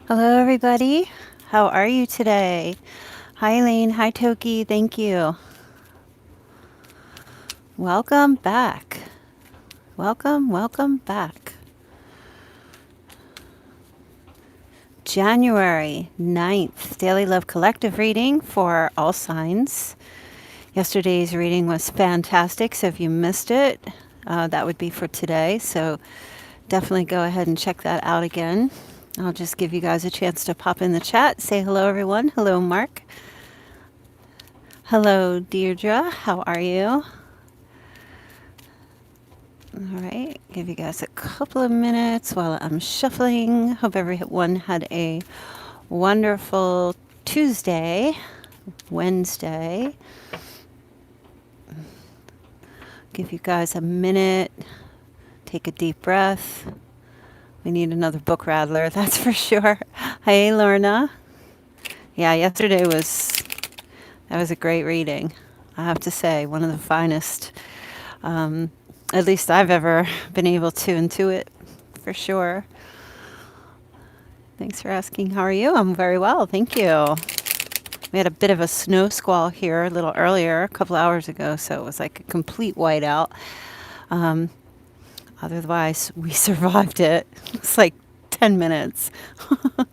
Hello, everybody. How are you today? Hi, Elaine. Hi, Toki. Thank you. Welcome back. Welcome back. January 9th, Daily Love Collective reading for all signs. Yesterday's reading was fantastic, so if you missed it, that would be for today. So definitely go ahead and check that out again. I'll just give you guys a chance to pop in the chat. Say hello, everyone. Hello, Mark. Hello, Deirdre. How are you? All right, give you guys a couple of minutes while I'm shuffling. Hope everyone had a wonderful Tuesday, Wednesday. Give you guys a minute. Take a deep breath. We need another book rattler, that's for sure. Hey, Lorna. Yeah, that was a great reading. I have to say, one of the finest. At least I've ever been able to intuit, for sure. Thanks for asking. How are you? I'm very well, thank you. We had a bit of a snow squall here a little earlier, a couple hours ago, so it was like a complete whiteout. Otherwise, we survived it. It's like 10 minutes. All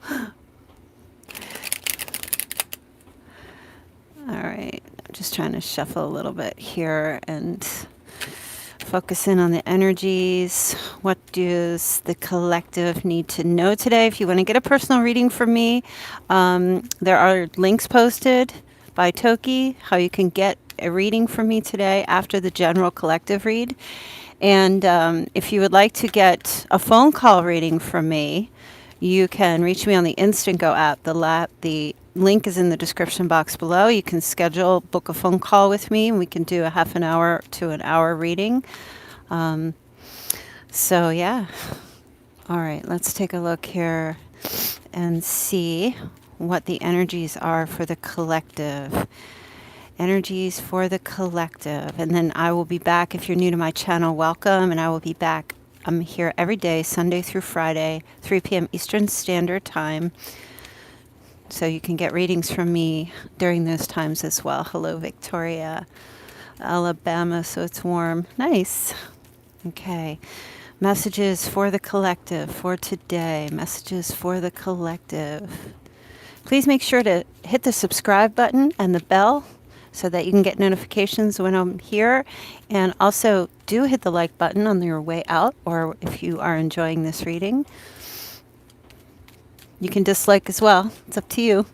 right, I'm just trying to shuffle a little bit here and focus in on the energies. What does the collective need to know today? If you want to get a personal reading from me, there are links posted by Toki, how you can get a reading from me today after the general collective read. And if you would like to get a phone call reading from me, you can reach me on the Instant Go app. The link is in the description box below. You can book a phone call with me, and we can do a half an hour to an hour reading. So yeah. All right, let's take a look here and see what the energies are for the collective. Energies for the collective. And then I will be back. If you're new to my channel, welcome. And I will be back. I'm here every day, Sunday through Friday, 3 p.m. Eastern Standard Time. So you can get readings from me during those times as well. Hello, Victoria. Alabama, so it's warm. Nice. Okay. Messages for the collective for today. Messages for the collective. Please make sure to hit the subscribe button and the bell so that you can get notifications when I'm here. And also do hit the like button on your way out, or if you are enjoying this reading. You can dislike as well. It's up to you.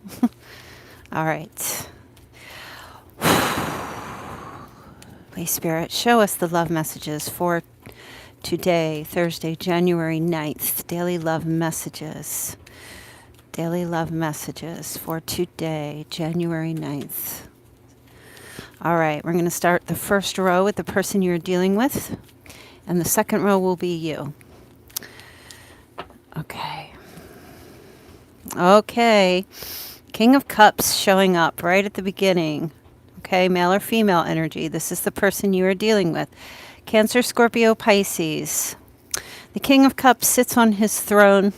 All right. Holy Spirit, show us the love messages for today, Thursday, January 9th. Daily love messages. Daily love messages for today, January 9th. All right, we're going to start the first row with the person you're dealing with, and the second row will be you. Okay. Okay. King of Cups showing up right at the beginning. Okay, male or female energy. This is the person you are dealing with. Cancer, Scorpio, Pisces. The King of Cups sits on his throne.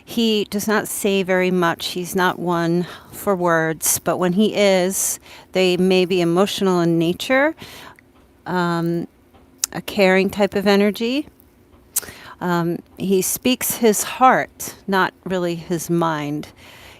He does not say very much. He's not one for words, but when he is, they may be emotional in nature, a caring type of energy. He speaks his heart, not really his mind.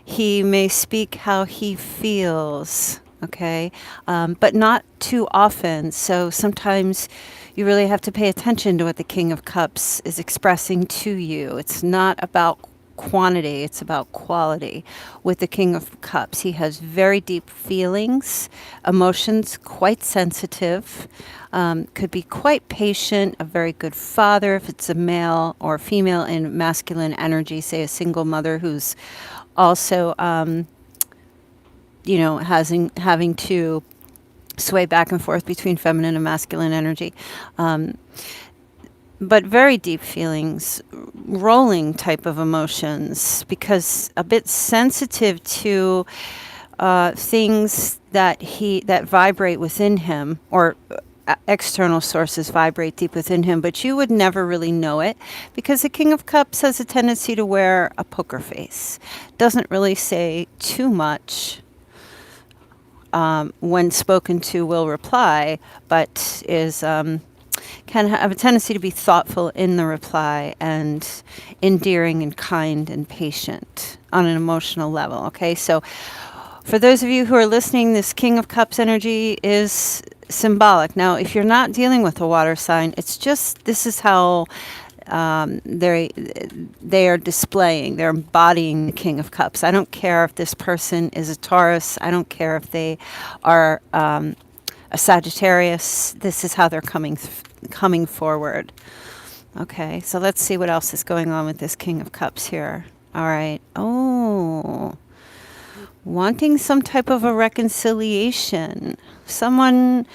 He may speak how he feels, okay, but not too often. So sometimes you really have to pay attention to what the King of Cups is expressing to you. It's not about quantity, it's about quality. With the King of Cups, he has very deep feelings, emotions, quite sensitive, could be quite patient, a very good father if it's a male, or female in masculine energy, say a single mother who's also having to sway back and forth between feminine and masculine energy. But very deep feelings, rolling type of emotions, because a bit sensitive to things that vibrate within him, or external sources vibrate deep within him, but you would never really know it because the King of Cups has a tendency to wear a poker face. Doesn't really say too much. When spoken to, will reply, but is can have a tendency to be thoughtful in the reply and endearing and kind and patient on an emotional level. Okay, so for those of you who are listening, this King of Cups energy is symbolic. Now, if you're not dealing with a water sign, it's just this is how they are displaying, they're embodying the King of Cups. I don't care if this person is a Taurus. I don't care if they are a Sagittarius. This is how they're coming forward. Okay, so let's see what else is going on with this King of Cups here. All right. Oh, wanting some type of a reconciliation. Someone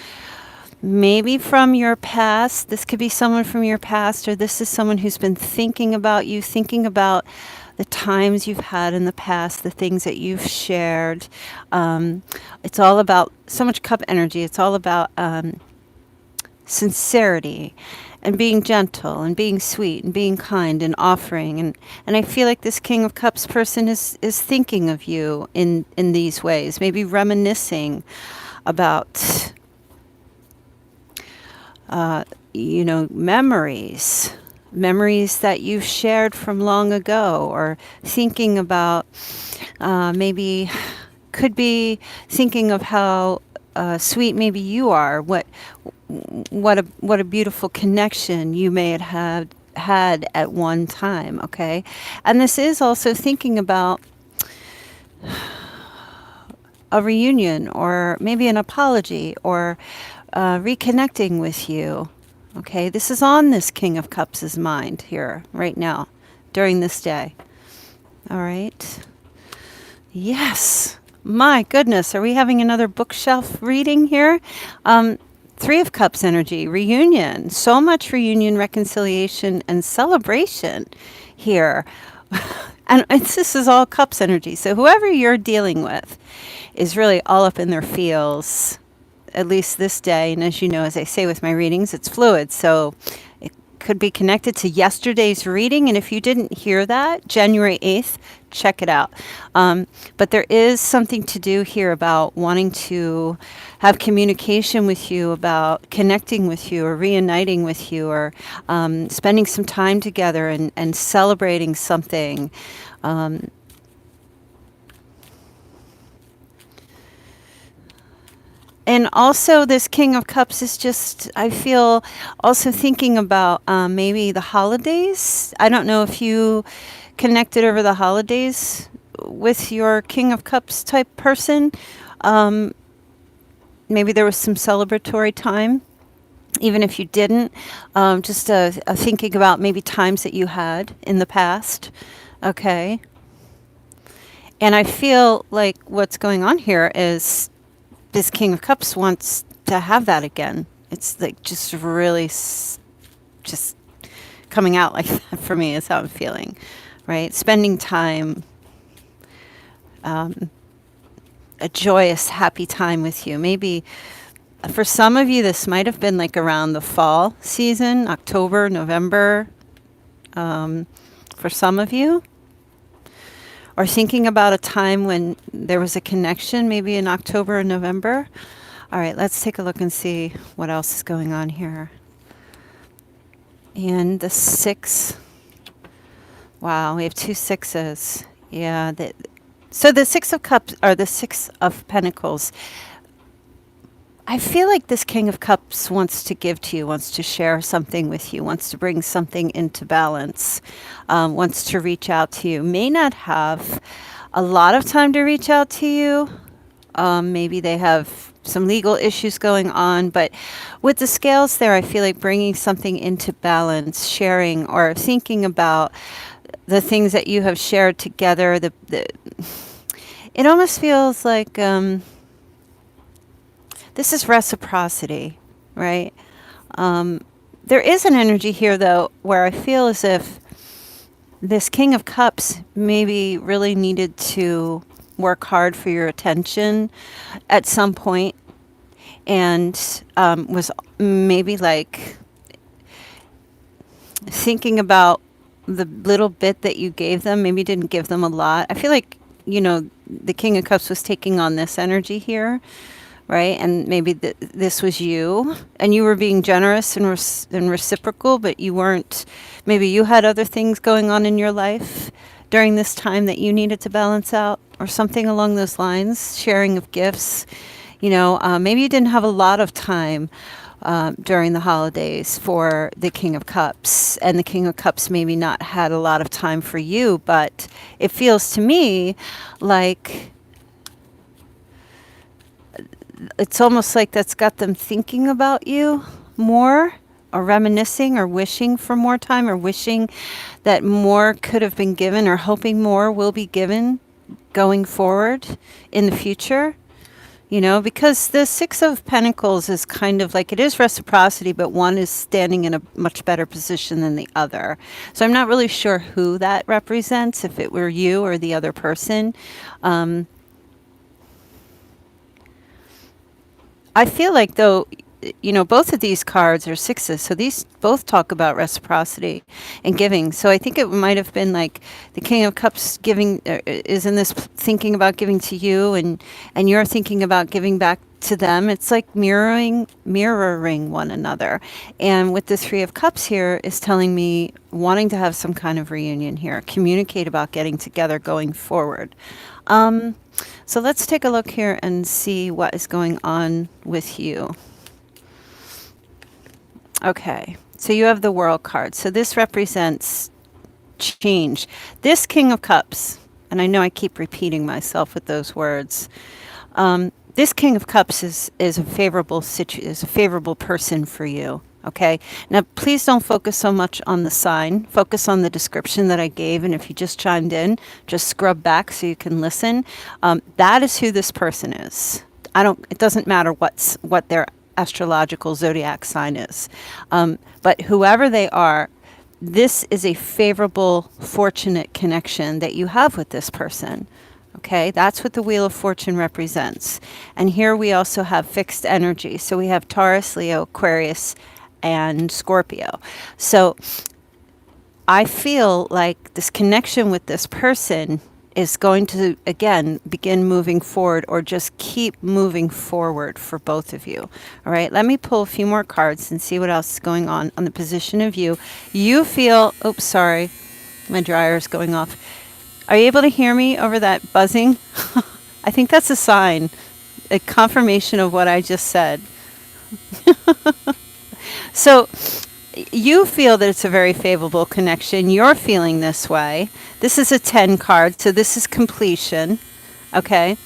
maybe from your past. This could be someone from your past, or this is someone who's been thinking about you, thinking about the times you've had in the past, the things that you've shared. It's all about so much cup energy. It's all about sincerity and being gentle and being sweet and being kind and offering. And I feel like this King of Cups person is thinking of you in these ways, maybe reminiscing about memories that you've shared from long ago, or thinking about maybe could be thinking of how sweet maybe you are, what a beautiful connection you may have had at one time. Okay, and this is also thinking about a reunion, or maybe an apology, or reconnecting with you. Okay, this is on this King of Cups' mind here, right now, during this day. All right. Yes. My goodness, are we having another bookshelf reading here? Three of Cups energy, reunion. So much reunion, reconciliation, and celebration here. And this is all Cups energy. So whoever you're dealing with is really all up in their feels, at least this day. And as you know, as I say with my readings, it's fluid. So it could be connected to yesterday's reading. And if you didn't hear that, January 8th, check it out. But there is something to do here about wanting to have communication with you, about connecting with you, or reuniting with you, or spending some time together and celebrating something. And also this King of Cups is just, I feel, also thinking about maybe the holidays. I don't know if you connected over the holidays with your King of Cups type person. Maybe there was some celebratory time, even if you didn't. Just thinking about maybe times that you had in the past. Okay. And I feel like what's going on here is this King of Cups wants to have that again. It's like just really just coming out like that for me is how I'm feeling, right? Spending time, a joyous, happy time with you. Maybe for some of you, this might have been like around the fall season, October, November, for some of you. Or thinking about a time when there was a connection, maybe in October or November. All right, let's take a look and see what else is going on here. And the 6. Wow, we have 2 6s. Yeah. So the 6 of Cups, or the 6 of Pentacles. I feel like this King of Cups wants to give to you, wants to share something with you, wants to bring something into balance, wants to reach out to you. May not have a lot of time to reach out to you. Maybe they have some legal issues going on. But with the scales there, I feel like bringing something into balance, sharing, or thinking about the things that you have shared together. It almost feels like... this is reciprocity, right? There is an energy here, though, where I feel as if this King of Cups maybe really needed to work hard for your attention at some point. and was maybe like thinking about the little bit that you gave them. Maybe you didn't give them a lot. I feel like, the King of Cups was taking on this energy here, right? And maybe this was you, and you were being generous and reciprocal, but you weren't. Maybe you had other things going on in your life during this time that you needed to balance out, or something along those lines. Sharing of gifts. Maybe you didn't have a lot of time during the holidays for the King of Cups, and the King of Cups maybe not had a lot of time for you, but it feels to me like it's almost like that's got them thinking about you more, or reminiscing, or wishing for more time, or wishing that more could have been given, or hoping more will be given going forward in the future. Because the Six of Pentacles is kind of like, it is reciprocity, but one is standing in a much better position than the other. So I'm not really sure who that represents, if it were you or the other person. I feel like, though, both of these cards are sixes, so these both talk about reciprocity and giving. So I think it might have been like the King of Cups giving is in this thinking about giving to you, and you're thinking about giving back to them. It's like mirroring one another. And with the Three of Cups here is telling me wanting to have some kind of reunion here, communicate about getting together going forward. So let's take a look here and see what is going on with you. Okay, so you have the World card. So this represents change. This King of Cups, and I know I keep repeating myself with those words. This King of Cups is a favorable is a favorable person for you. Okay, now please don't focus so much on the sign. Focus on the description that I gave, and if you just chimed in, just scrub back so you can listen. That is who this person is. It doesn't matter what their astrological zodiac sign is. But whoever they are, this is a favorable, fortunate connection that you have with this person. Okay, that's what the Wheel of Fortune represents. And here we also have fixed energy. So we have Taurus, Leo, Aquarius, and Scorpio. So I feel like this connection with this person is going to, again, begin moving forward, or just keep moving forward for both of you. All right, let me pull a few more cards and see what else is going on the position of you. You feel, oops, sorry, my dryer is going off. Are you able to hear me over that buzzing? I think that's a sign, a confirmation of what I just said. So you feel that it's a very favorable connection. You're feeling this way. This is a 10 card, so this is completion. Okay,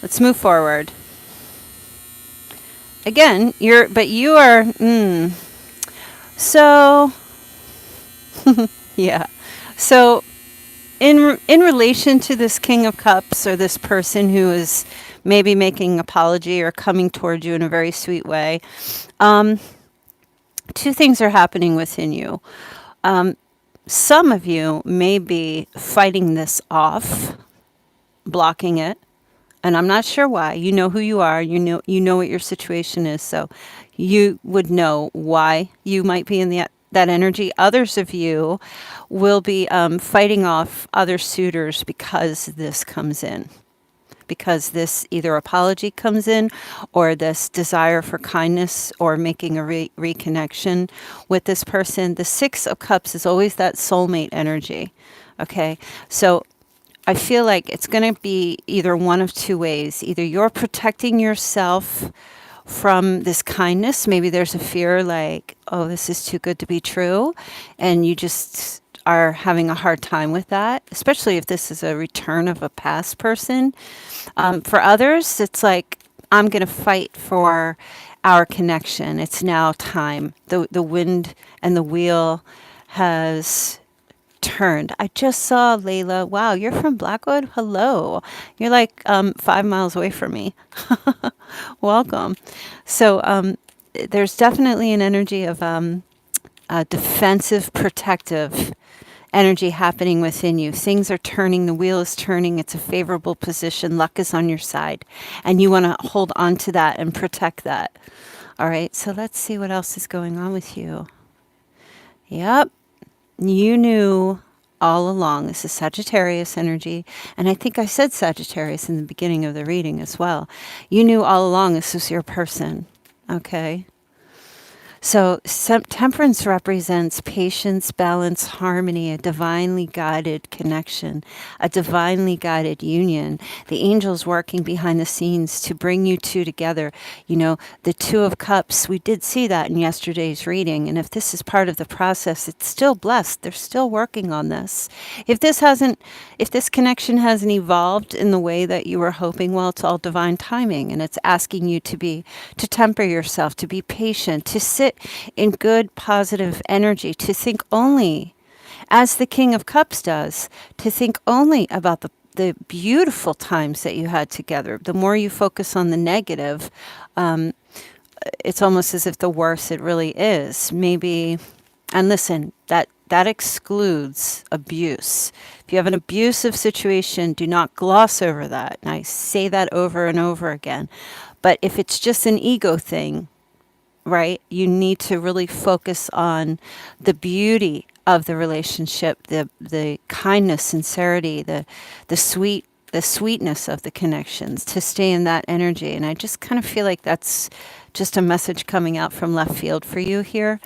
let's move forward. Again, you are, so, yeah. So in relation to this King of Cups, or this person who is maybe making an apology or coming toward you in a very sweet way, two things are happening within you. Some of you may be fighting this off, blocking it, and I'm not sure why. You know who you are. You know what your situation is, so you would know why you might be in that energy. Others of you will be fighting off other suitors because this comes in. Because this either apology comes in, or this desire for kindness, or making a reconnection with this person. The Six of Cups is always that soulmate energy. Okay, so I feel like it's going to be either one of two ways. Either you're protecting yourself from this kindness. Maybe there's a fear like, oh, this is too good to be true, and you just are having a hard time with that, especially if this is a return of a past person. For others, it's like, I'm going to fight for our connection. It's now time. The wind and the wheel has turned. I just saw Layla. Wow, you're from Blackwood? Hello. You're like 5 miles away from me. Welcome. So there's definitely an energy of defensive, protective energy happening within you. Things are turning, the wheel is turning, it's a favorable position, luck is on your side, and you want to hold on to that and protect that. All right, so let's see what else is going on with you. Yep, you knew all along. This is Sagittarius energy, and I think I said Sagittarius in the beginning of the reading as well. You knew all along this was your person, okay? So temperance represents patience, balance, harmony, a divinely guided connection, a divinely guided union. The angels working behind the scenes to bring you two together. You know, the Two of Cups, we did see that in yesterday's reading. And if this is part of the process, it's still blessed. They're still working on this. If this connection hasn't evolved in the way that you were hoping, well, it's all divine timing. And it's asking you to temper yourself, to be patient, to sit in good, positive energy, to think only, as the King of Cups does, to think only about the beautiful times that you had together. The more you focus on the negative, it's almost as if the worse it really is. Maybe, and listen, that excludes abuse. If you have an abusive situation, do not gloss over that. And I say that over and over again. But if it's just an ego thing, right, you need to really focus on the beauty of the relationship, the kindness, sincerity, the sweetness of the connections, to stay in that energy. And I just kind of feel like that's just a message coming out from left field for you here.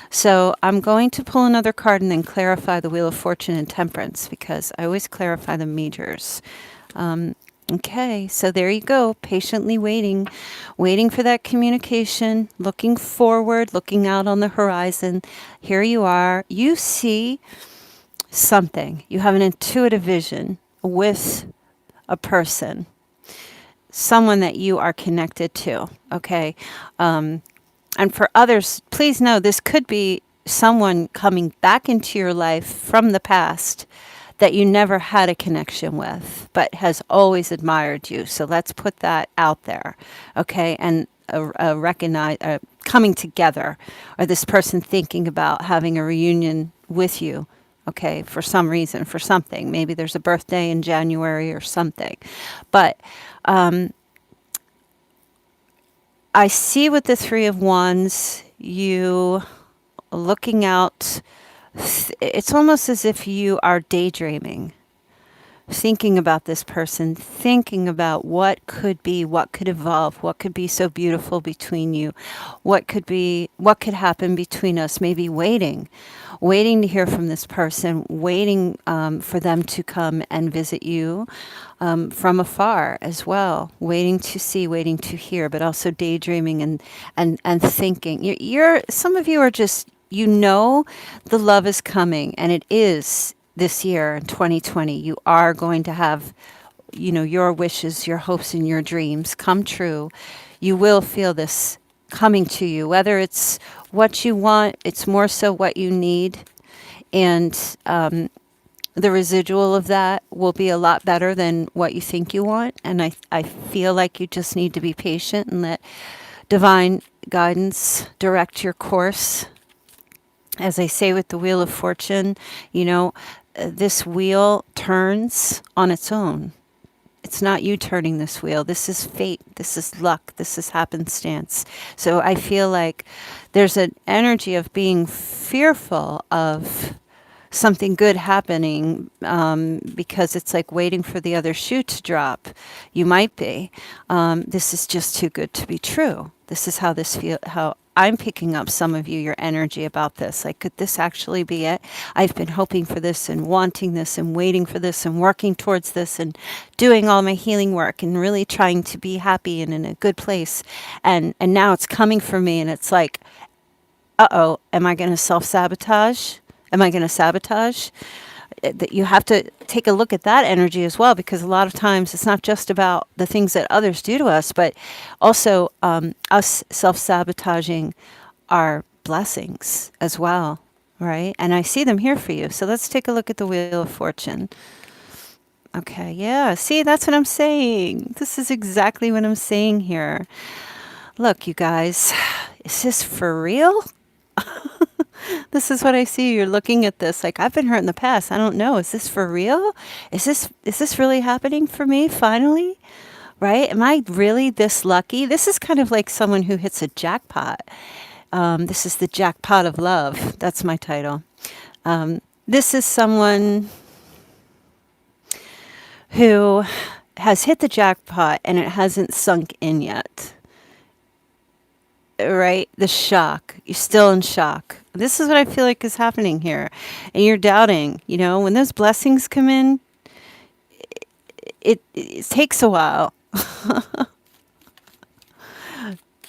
So I'm going to pull another card and then clarify the Wheel of Fortune and Temperance, because I always clarify the majors. Okay, so there you go, patiently waiting for that communication, looking forward, looking out on the horizon. Here you are. You see something. You have an intuitive vision with a person, someone that you are connected to, okay? And for others, please know this could be someone coming back into your life from the past that you never had a connection with, but has always admired you. So let's put that out there, okay? And recognize coming together, or this person thinking about having a reunion with you, okay, for some reason, for something. Maybe there's a birthday in January or something. But I see with the Three of Wands, you looking out. It's almost as if you are daydreaming, thinking about this person, thinking about what could be, what could evolve, what could be so beautiful between you, what could happen between us, maybe waiting to hear from this person, waiting for them to come and visit you from afar as well, waiting to see, waiting to hear, but also daydreaming and thinking. Some of you are just, the love is coming, and it is this year in 2020. You are going to have, your wishes, your hopes, and your dreams come true. You will feel this coming to you, whether it's what you want, it's more so what you need. And the residual of that will be a lot better than what you think you want. And I feel like you just need to be patient and let divine guidance direct your course. As I say with the Wheel of Fortune, this wheel turns on its own. It's not you turning this wheel. This is fate. This is luck. This is happenstance. So I feel like there's an energy of being fearful of something good happening, because it's like waiting for the other shoe to drop. You might be. This is just too good to be true. This is how I'm picking up some of you, your energy about this. Like, could this actually be it? I've been hoping for this and wanting this and waiting for this and working towards this and doing all my healing work and really trying to be happy and in a good place. And now it's coming for me, and it's like, uh-oh, am I going to self-sabotage? Am I going to sabotage? That you have to take a look at that energy as well, because a lot of times it's not just about the things that others do to us, but also us self-sabotaging our blessings as well, right? And I see them here for you. So let's take a look at the Wheel of Fortune. Okay, yeah, see, that's what I'm saying. This is exactly what I'm saying here. Look, you guys, is this for real? This is what I see. You're looking at this like, I've been hurt in the past. I don't know. Is this for real? Is this really happening for me finally? Right? Am I really this lucky? This is kind of like someone who hits a jackpot. This is the jackpot of love. That's my title. This is someone who has hit the jackpot and it hasn't sunk in yet. Right? The shock. You're still in shock. This is what I feel like is happening here. And you're doubting, when those blessings come in, it takes a while.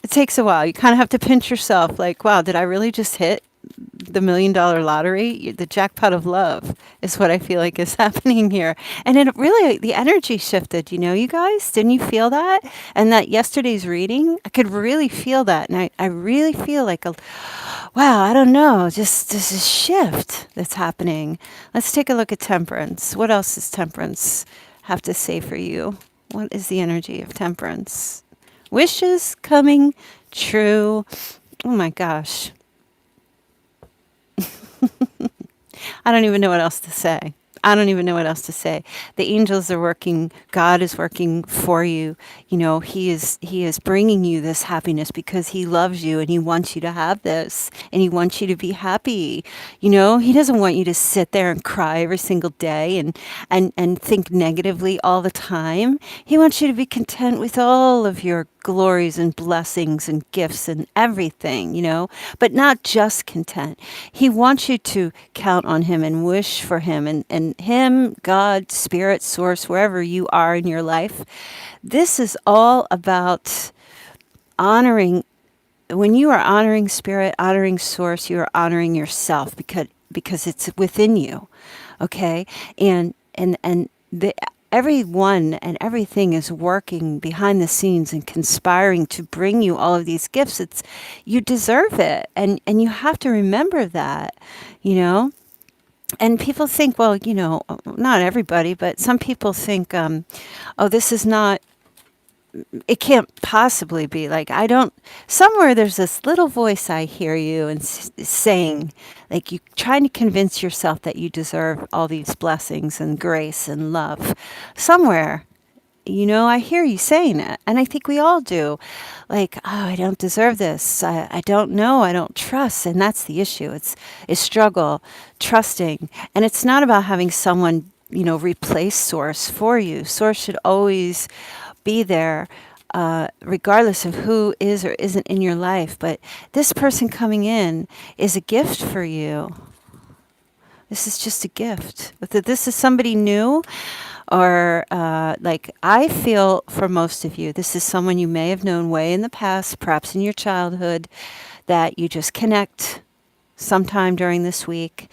It takes a while. You kind of have to pinch yourself like, wow, did I really just hit the $1 million lottery? The jackpot of love is what I feel like is happening here. And it really, the energy shifted, you guys? Didn't you feel that? And that yesterday's reading, I could really feel that. And I really feel like, wow, I don't know, just this shift that's happening. Let's take a look at temperance. What else does temperance have to say for you? What is the energy of temperance? Wishes coming true. Oh my gosh. I don't even know what else to say. The angels are working. God is working for you. He is bringing you this happiness because he loves you and he wants you to have this and he wants you to be happy. He doesn't want you to sit there and cry every single day and think negatively all the time. He wants you to be content with all of your glories and blessings and gifts and everything, but not just content. He wants you to count on him and wish for him and him, God, spirit, source, wherever you are in your life. This is all about honoring. When you are honoring spirit, honoring source, you are honoring yourself because it's within you. Okay. And everyone and everything is working behind the scenes and conspiring to bring you all of these gifts. You deserve it. And you have to remember that, And people think, well, not everybody, but some people think, this is not, it can't possibly be like, somewhere there's this little voice I hear you and saying, like you trying to convince yourself that you deserve all these blessings and grace and love. Somewhere, I hear you saying it. And I think we all do. Like, I don't deserve this. I don't know. I don't trust. And that's the issue. It's struggle, trusting. And it's not about having someone, replace source for you. Source should always be there, regardless of who is or isn't in your life. But this person coming in is a gift for you. This is just a gift. Whether this is somebody new or like I feel for most of you, this is someone you may have known way in the past, perhaps in your childhood, that you just connect sometime during this week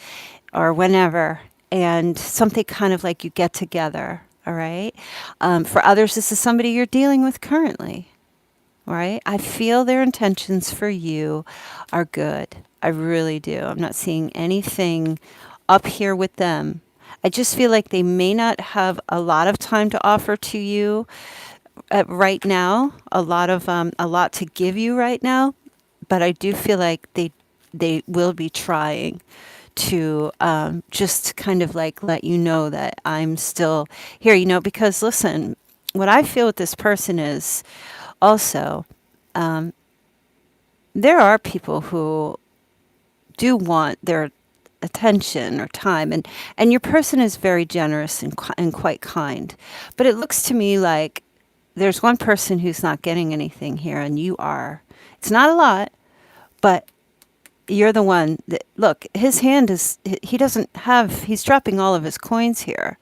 or whenever, and something kind of like you get together. All right. For others, this is somebody you're dealing with currently. All right. I feel their intentions for you are good. I really do. I'm not seeing anything up here with them. I just feel like they may not have a lot of time to offer to you right now. A lot to give you right now. But I do feel like they will be trying to just kind of like let you know that I'm still here, because listen, what I feel with this person is also, there are people who do want their attention or time, and your person is very generous and quite kind. But it looks to me like there's one person who's not getting anything here, and you are. It's not a lot, but you're the one that, look, his hand is, he's dropping all of his coins here.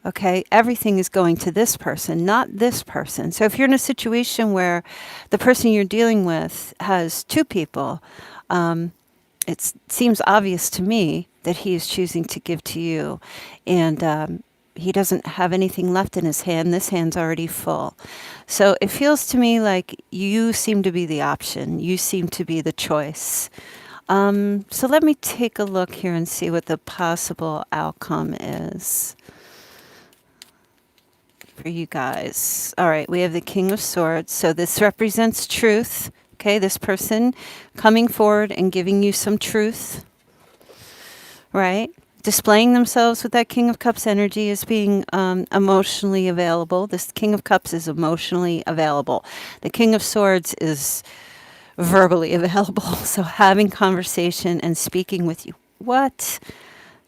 Okay, everything is going to this person, not this person. So if you're in a situation where the person you're dealing with has two people, it seems obvious to me that he is choosing to give to you. And he doesn't have anything left in his hand. This hand's already full. So it feels to me like you seem to be the option. You seem to be the choice. So let me take a look here and see what the possible outcome is for you guys. All right, we have the King of Swords. So this represents truth. Okay, this person coming forward and giving you some truth. right? Displaying themselves with that King of Cups energy as being emotionally available. This King of Cups is emotionally available. The King of Swords is verbally available. So having conversation and speaking with you. What?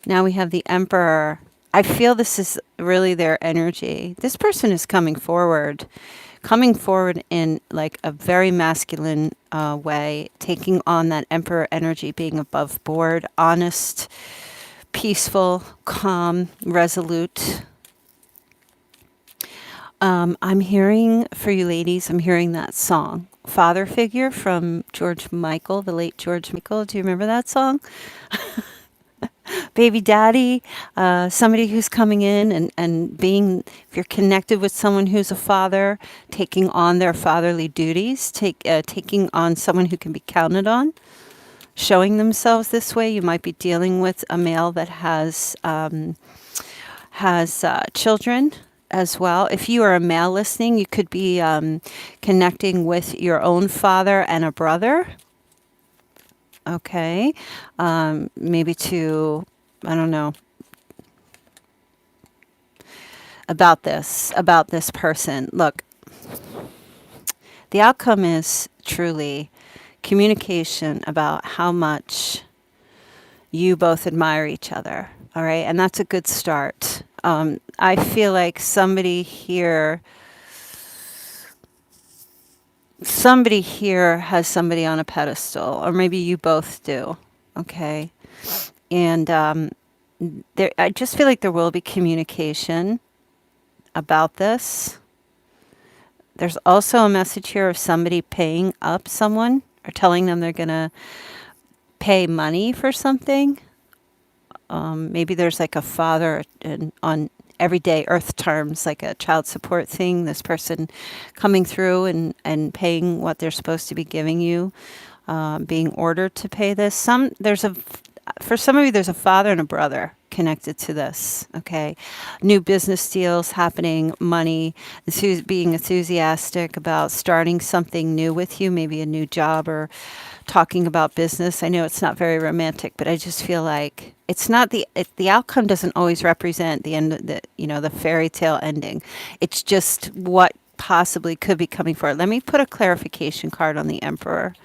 Now we have the Emperor. I feel this is really their energy. This person is coming forward in like a very masculine way, taking on that Emperor energy, being above board, honest, peaceful, calm, resolute. I'm hearing, for you ladies, I'm hearing that song, Father Figure from George Michael, the late George Michael. Do you remember that song? Baby daddy, somebody who's coming in and being, if you're connected with someone who's a father, taking on their fatherly duties, taking on someone who can be counted on, showing themselves this way. You might be dealing with a male that has children as well. If you are a male listening, you could be connecting with your own father and a brother. Okay. Maybe to, I don't know, about this person. Look, the outcome is truly communication about how much you both admire each other. All right. And that's a good start. I feel like somebody here has somebody on a pedestal, or maybe you both do. Okay. And I just feel like there will be communication about this. There's also a message here of somebody paying up someone or telling them they're going to pay money for something. Maybe there's like a father on everyday earth terms, like a child support thing, this person coming through and paying what they're supposed to be giving you, being ordered to pay this. For some of you, there's a father and a brother connected to this. Okay. New business deals happening, money, being enthusiastic about starting something new with you, maybe a new job or talking about business. I know it's not very romantic, but I just feel like it's not the outcome doesn't always represent the end, the fairy tale ending. It's just what possibly could be coming forward. Let me put a clarification card on the Emperor.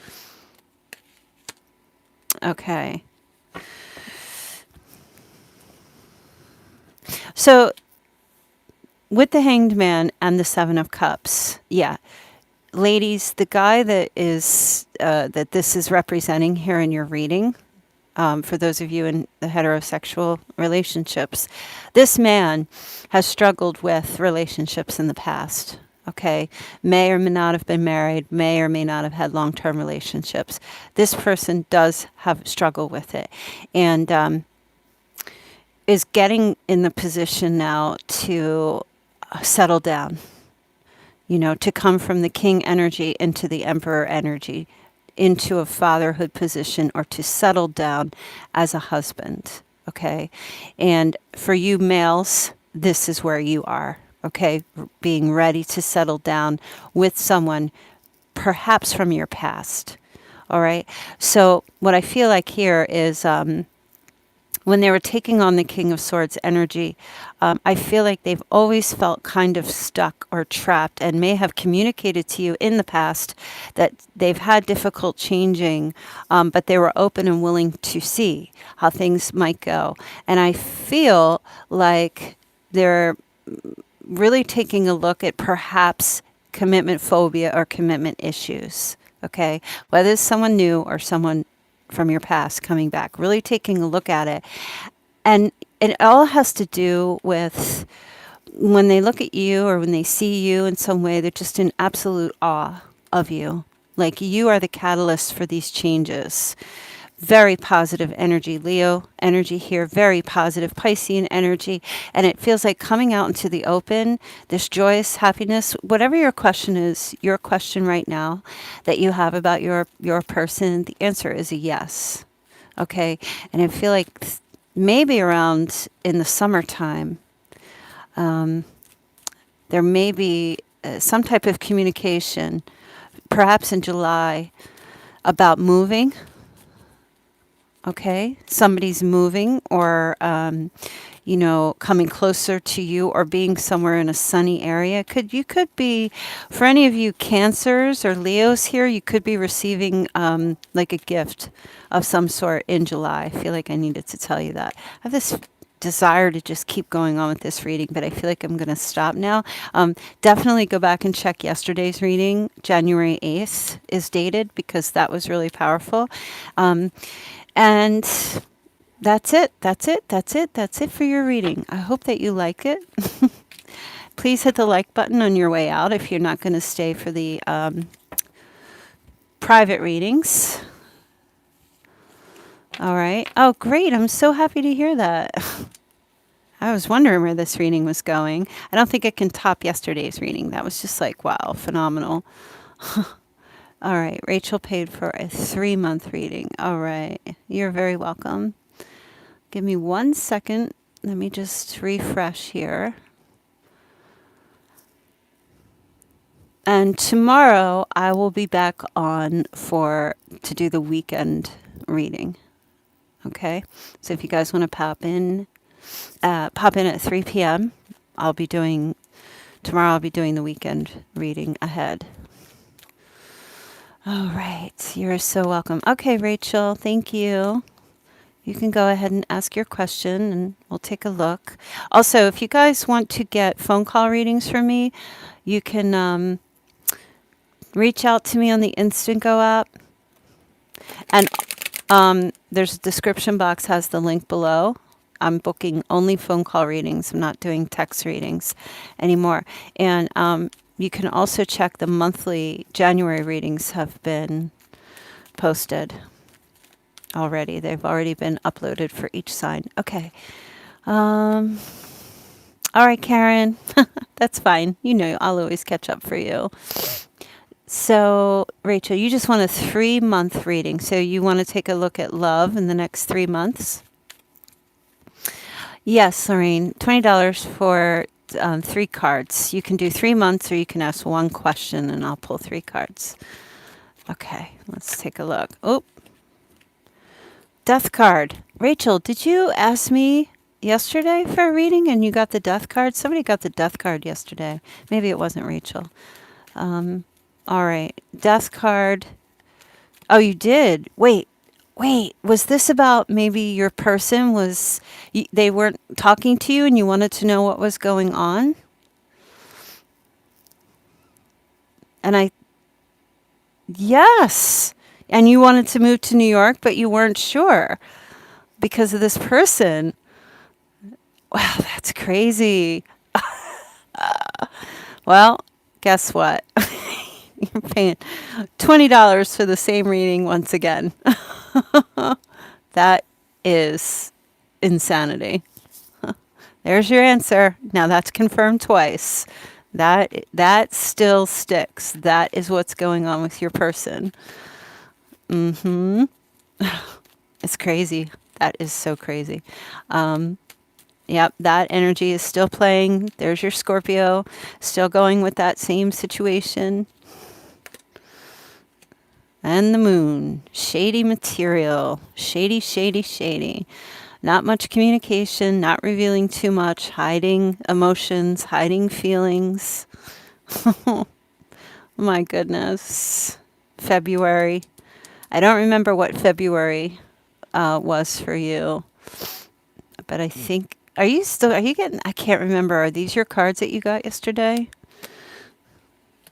Okay. So with the Hanged Man and the Seven of Cups, yeah. Ladies, the guy that this is representing here in your reading, for those of you in the heterosexual relationships, this man has struggled with relationships in the past. Okay, may or may not have been married, may or may not have had long-term relationships. This person does have struggled with it, and is getting in the position now to settle down. To come from the king energy into the emperor energy, into a fatherhood position, or to settle down as a husband. Okay. And for you males, this is where you are. Okay. Being ready to settle down with someone, perhaps from your past. All right. So what I feel like here is, when they were taking on the King of Swords energy, I feel like they've always felt kind of stuck or trapped, and may have communicated to you in the past that they've had difficult changing, but they were open and willing to see how things might go. And I feel like they're really taking a look at perhaps commitment phobia or commitment issues. Okay, whether it's someone new or someone from your past coming back, really taking a look at it. And it all has to do with when they look at you or when they see you in some way, they're just in absolute awe of you. Like you are the catalyst for these changes. Very positive energy, Leo energy here, very positive Piscean energy. And it feels like coming out into the open, this joyous happiness, whatever your question is, your question right now that you have about your person, the answer is a yes. Okay. And I feel like maybe around in the summertime, there may be some type of communication, perhaps in July, about moving. Okay, somebody's moving or coming closer to you or being somewhere in a sunny area. You could be, for any of you Cancers or Leos here, you could be receiving like a gift of some sort in July. I feel like I needed to tell you that. I have this desire to just keep going on with this reading, but I feel like I'm going to stop now. Definitely go back and check yesterday's reading. January 8th is dated because that was really powerful. And that's it. That's it. That's it. That's it for your reading. I hope that you like it. Please hit the like button on your way out if you're not going to stay for the private readings. All right. Oh, great. I'm so happy to hear that. I was wondering where this reading was going. I don't think it can top yesterday's reading. That was just like, wow, phenomenal. All right. Rachel paid for a 3-month reading. All right. You're very welcome. Give me 1 second. Let me just refresh here. And tomorrow I will be back on to do the weekend reading. Okay? So if you guys want to pop in at 3 p.m. Tomorrow I'll be doing the weekend reading ahead. All right. You're so welcome. Okay, Rachel. Thank you. You can go ahead and ask your question and we'll take a look. Also, if you guys want to get phone call readings from me, you can reach out to me on the Instant Go app. And there's a description box has the link below. I'm booking only phone call readings. I'm not doing text readings anymore. And you can also check the monthly January readings have been posted already. They've already been uploaded for each sign. Okay. All right, Karen. That's fine. I'll always catch up for you. So, Rachel, you just want a 3-month reading. So you want to take a look at love in the next 3 months? Yes, Lorraine. $20 for 3 cards. You can do 3 months or you can ask 1 question and I'll pull 3 cards. Okay, let's take a look. Oh, Death card. Rachel, did you ask me yesterday for a reading and you got the Death card? Somebody got the Death card yesterday. Maybe it wasn't Rachel. All right. Death card. Oh, you did? Wait. Was this about maybe your person they weren't talking to you and you wanted to know what was going on? And yes. And you wanted to move to New York, but you weren't sure because of this person. Wow, that's crazy. Well, guess what? You're paying $20 for the same reading once again. That is insanity. There's your answer. Now that's confirmed twice. That still sticks. That is what's going on with your person. Mm-hmm. It's crazy. That is so crazy. Yep, that energy is still playing. There's your Scorpio, still going with that same situation. And the moon, shady material, shady, shady, shady. Not much communication, not revealing too much, hiding emotions, hiding feelings. My goodness. February. I don't remember what February was for you, but I think, are you getting, I can't remember. Are these your cards that you got yesterday?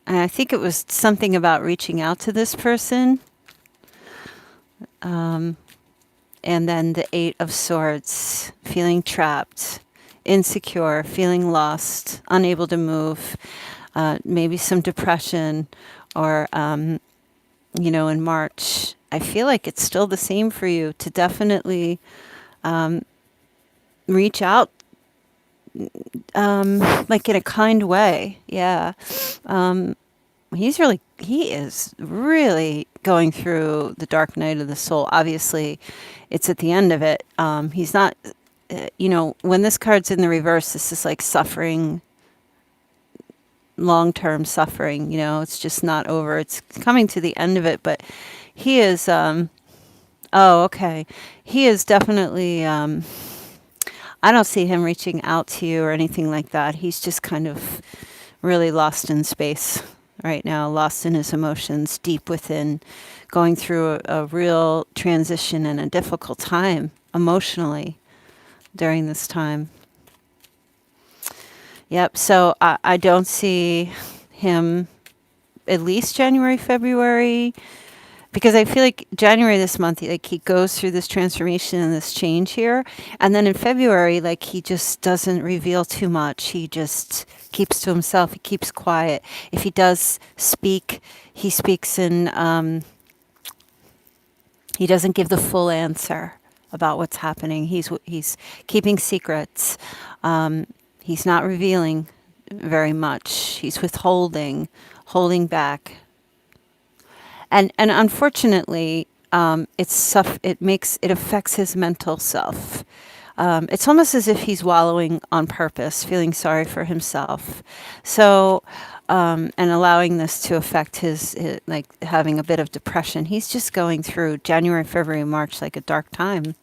And I think it was something about reaching out to this person. And then the 8 of Swords, feeling trapped, insecure, feeling lost, unable to move, maybe some depression, or, in March. I feel like it's still the same for you to definitely reach out, like in a kind way. Yeah. He is really going through the dark night of the soul. Obviously, it's at the end of it. He's not, when this card's in the reverse, this is like suffering, long-term suffering, it's just not over. It's coming to the end of it, but he is Oh, okay. He is definitely, I don't see him reaching out to you or anything like that. He's just kind of really lost in space right now, lost in his emotions deep within, going through a real transition and a difficult time emotionally during this time. Yep. So I don't see him at least January, February, because I feel like January this month, like he goes through this transformation and this change here, and then in February, like he just doesn't reveal too much. He just keeps to himself. He keeps quiet. If he does speak, he speaks in. He doesn't give the full answer about what's happening. He's keeping secrets. He's not revealing very much. He's withholding, holding back. And unfortunately, it affects his mental self. It's almost as if he's wallowing on purpose, feeling sorry for himself. So, and allowing this to affect his like having a bit of depression. He's just going through January, February, March, like a dark time.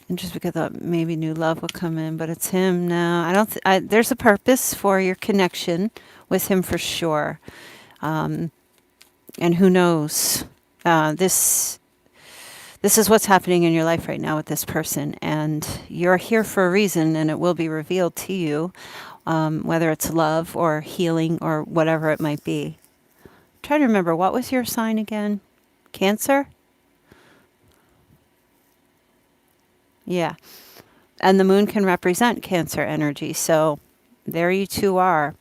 And just because I thought maybe new love will come in, but it's him now. There's a purpose for your connection with him for sure. And who knows? This is what's happening in your life right now with this person, and you're here for a reason, and it will be revealed to you, whether it's love or healing or whatever it might be. Try to remember, what was your sign again? Cancer? Yeah. And the moon can represent Cancer energy, so there you two are.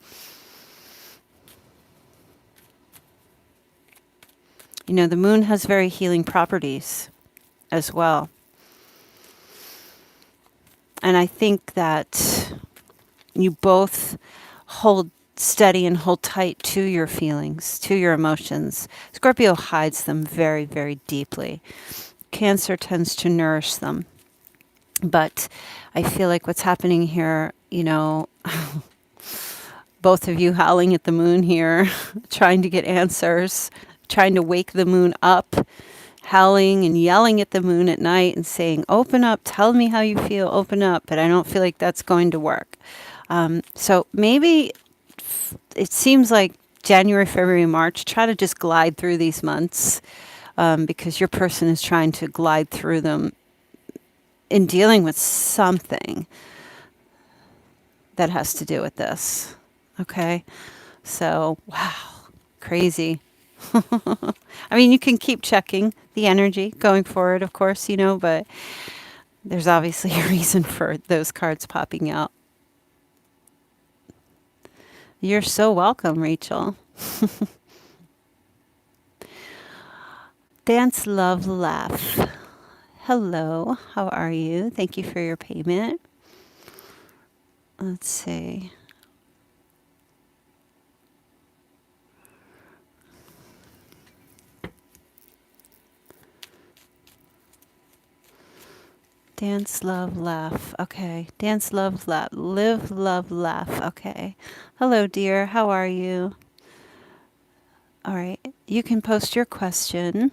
You know, the moon has very healing properties as well. And I think that you both hold steady and hold tight to your feelings, to your emotions. Scorpio hides them very, very deeply. Cancer tends to nourish them. But I feel like what's happening here, you know, both of you howling at the moon here, trying to get answers, trying to wake the moon up, howling and yelling at the moon at night and saying, open up, tell me how you feel, open up. But I don't feel like that's going to work. So maybe it seems like January, February, March, try to just glide through these months, because your person is trying to glide through them in dealing with something that has to do with this. Okay. So, wow, crazy. I mean, you can keep checking the energy going forward, of course, you know, but there's obviously a reason for those cards popping out. You're so welcome, Rachel. Dance, love, laugh. Hello, how are you? Thank you for your payment. Let's see. Dance, love, laugh. Okay. Dance, love, laugh. Live, love, laugh. Okay. Hello, dear. How are you? All right. You can post your question.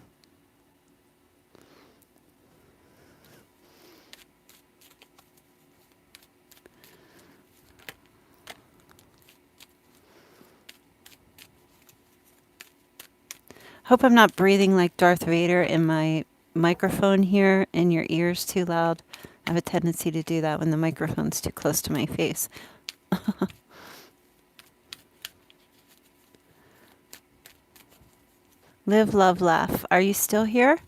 Hope I'm not breathing like Darth Vader in my microphone here in your ears too loud. I have a tendency to do that when the microphone's too close to my face. Live, love, laugh. Are you still here?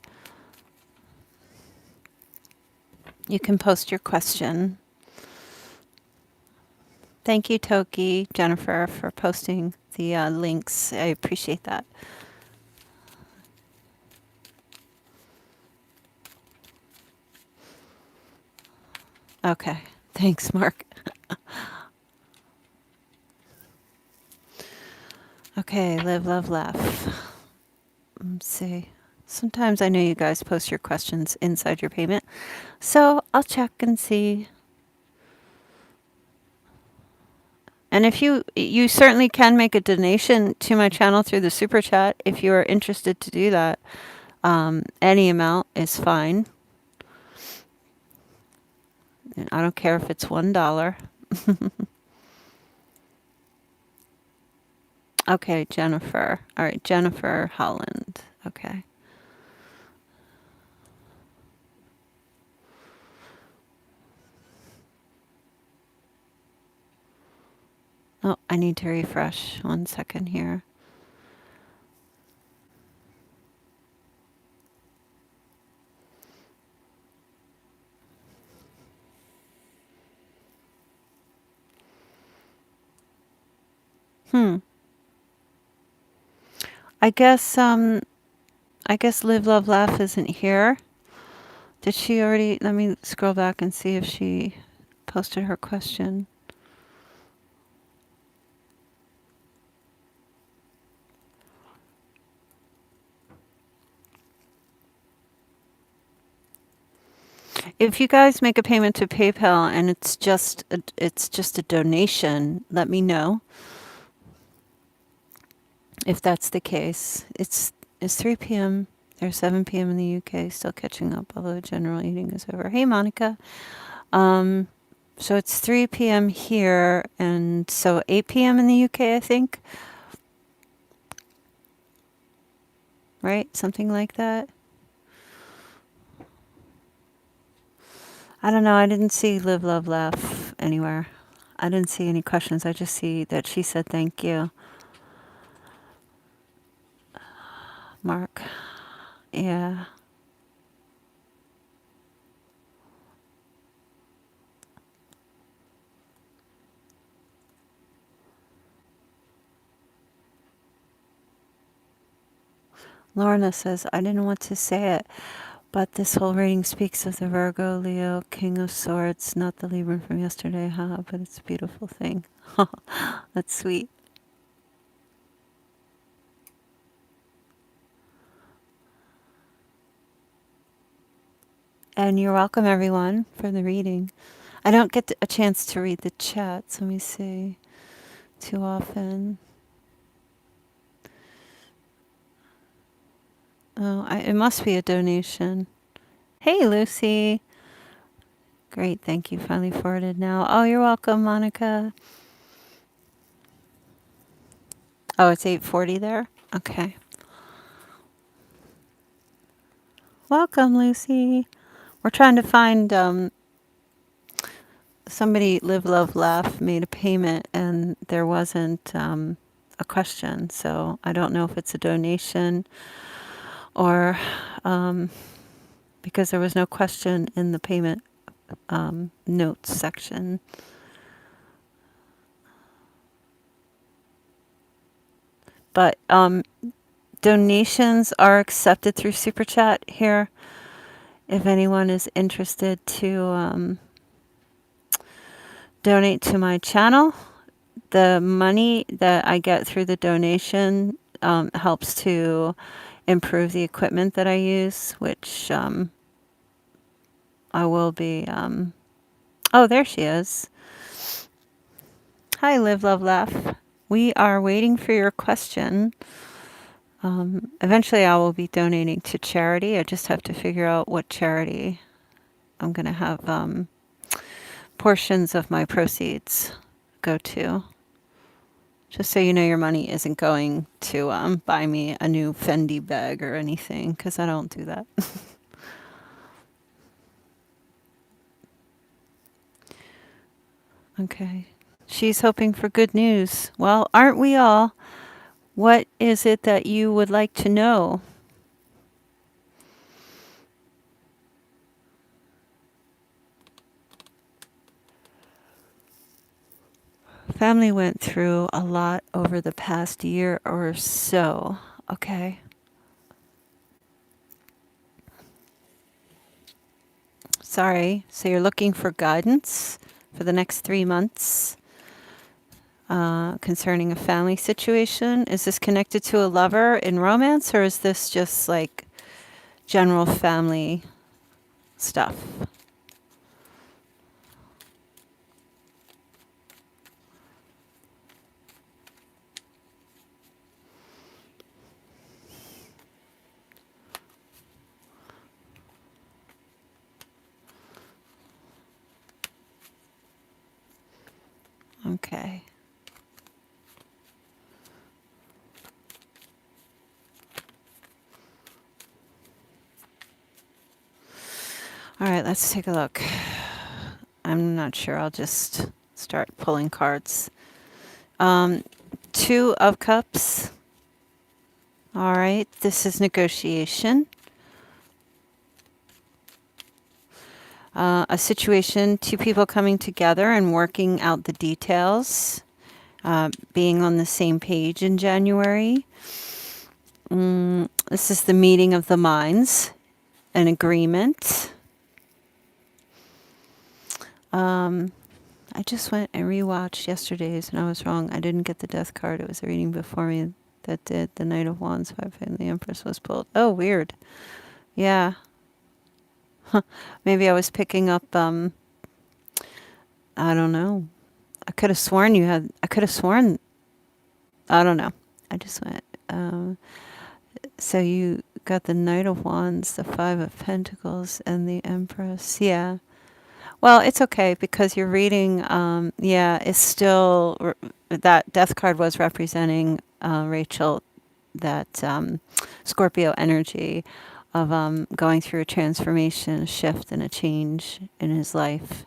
You can post your question. Thank you, Toki, Jennifer, for posting the links. I appreciate that. Okay. Thanks, Mark. Okay, live, love, laugh. Let's see. Sometimes I know you guys post your questions inside your payment, so I'll check and see. And if you certainly can make a donation to my channel through the super chat if you are interested to do that. Any amount is fine. And I don't care if it's $1. Okay, Jennifer. All right, Jennifer Holland. Okay. Oh, I need to refresh. 1 second here. Hmm. I guess Live Love Laugh isn't here. Did she already? Let me scroll back and see if she posted her question. If you guys make a payment to PayPal and it's just a donation, let me know if that's the case. It's 3 p.m. There's 7 p.m. in the UK, still catching up, although general eating is over. Hey, Monica. So it's 3 p.m. here, and so 8 p.m. in the UK, I think. Right? Something like that. I don't know. I didn't see Live, Love, Laugh anywhere. I didn't see any questions. I just see that she said thank you. Mark. Yeah. Lorna says, I didn't want to say it, but this whole reading speaks of the Virgo, Leo, King of Swords, not the Libra from yesterday, haha, but it's a beautiful thing. That's sweet. And you're welcome, everyone, for the reading. I don't get a chance to read the chats, let me see, too often. Oh, it must be a donation. Hey, Lucy. Great, thank you. Finally forwarded now. Oh, you're welcome, Monica. Oh, it's 8:40 there? Okay. Welcome, Lucy. We're trying to find somebody. Live, Love, Laugh made a payment and there wasn't a question. So I don't know if it's a donation or because there was no question in the payment notes section. But donations are accepted through Super Chat here. If anyone is interested to donate to my channel, the money that I get through the donation helps to improve the equipment that I use, which I will be. Oh, there she is. Hi, Live, Love, Laugh. We are waiting for your question. Eventually, I will be donating to charity. I just have to figure out what charity I'm going to have portions of my proceeds go to. Just so you know, your money isn't going to buy me a new Fendi bag or anything, because I don't do that. Okay. She's hoping for good news. Well, aren't we all? What is it that you would like to know? Family went through a lot over the past year or so. Okay. Sorry. So you're looking for guidance for the next 3 months concerning a family situation? Is this connected to a lover in romance, or is this just like general family stuff? Okay. All right, let's take a look. I'm not sure. I'll just start pulling cards. Two of Cups. All right, this is negotiation. A situation, two people coming together and working out the details, being on the same page in January. This is the meeting of the minds, an agreement. I just went and rewatched yesterday's and I was wrong. I didn't get the death card. It was a reading before me that did. The Knight of Wands, 5, and the Empress was pulled. Oh, weird. Yeah. Maybe I was picking up, I don't know. I could have sworn I don't know. I just went, so you got the Knight of Wands, the 5 of Pentacles, and the Empress. Yeah. Well, it's okay because your reading, is still, that death card was representing, Rachel, that Scorpio energy of going through a transformation, a shift, and a change in his life.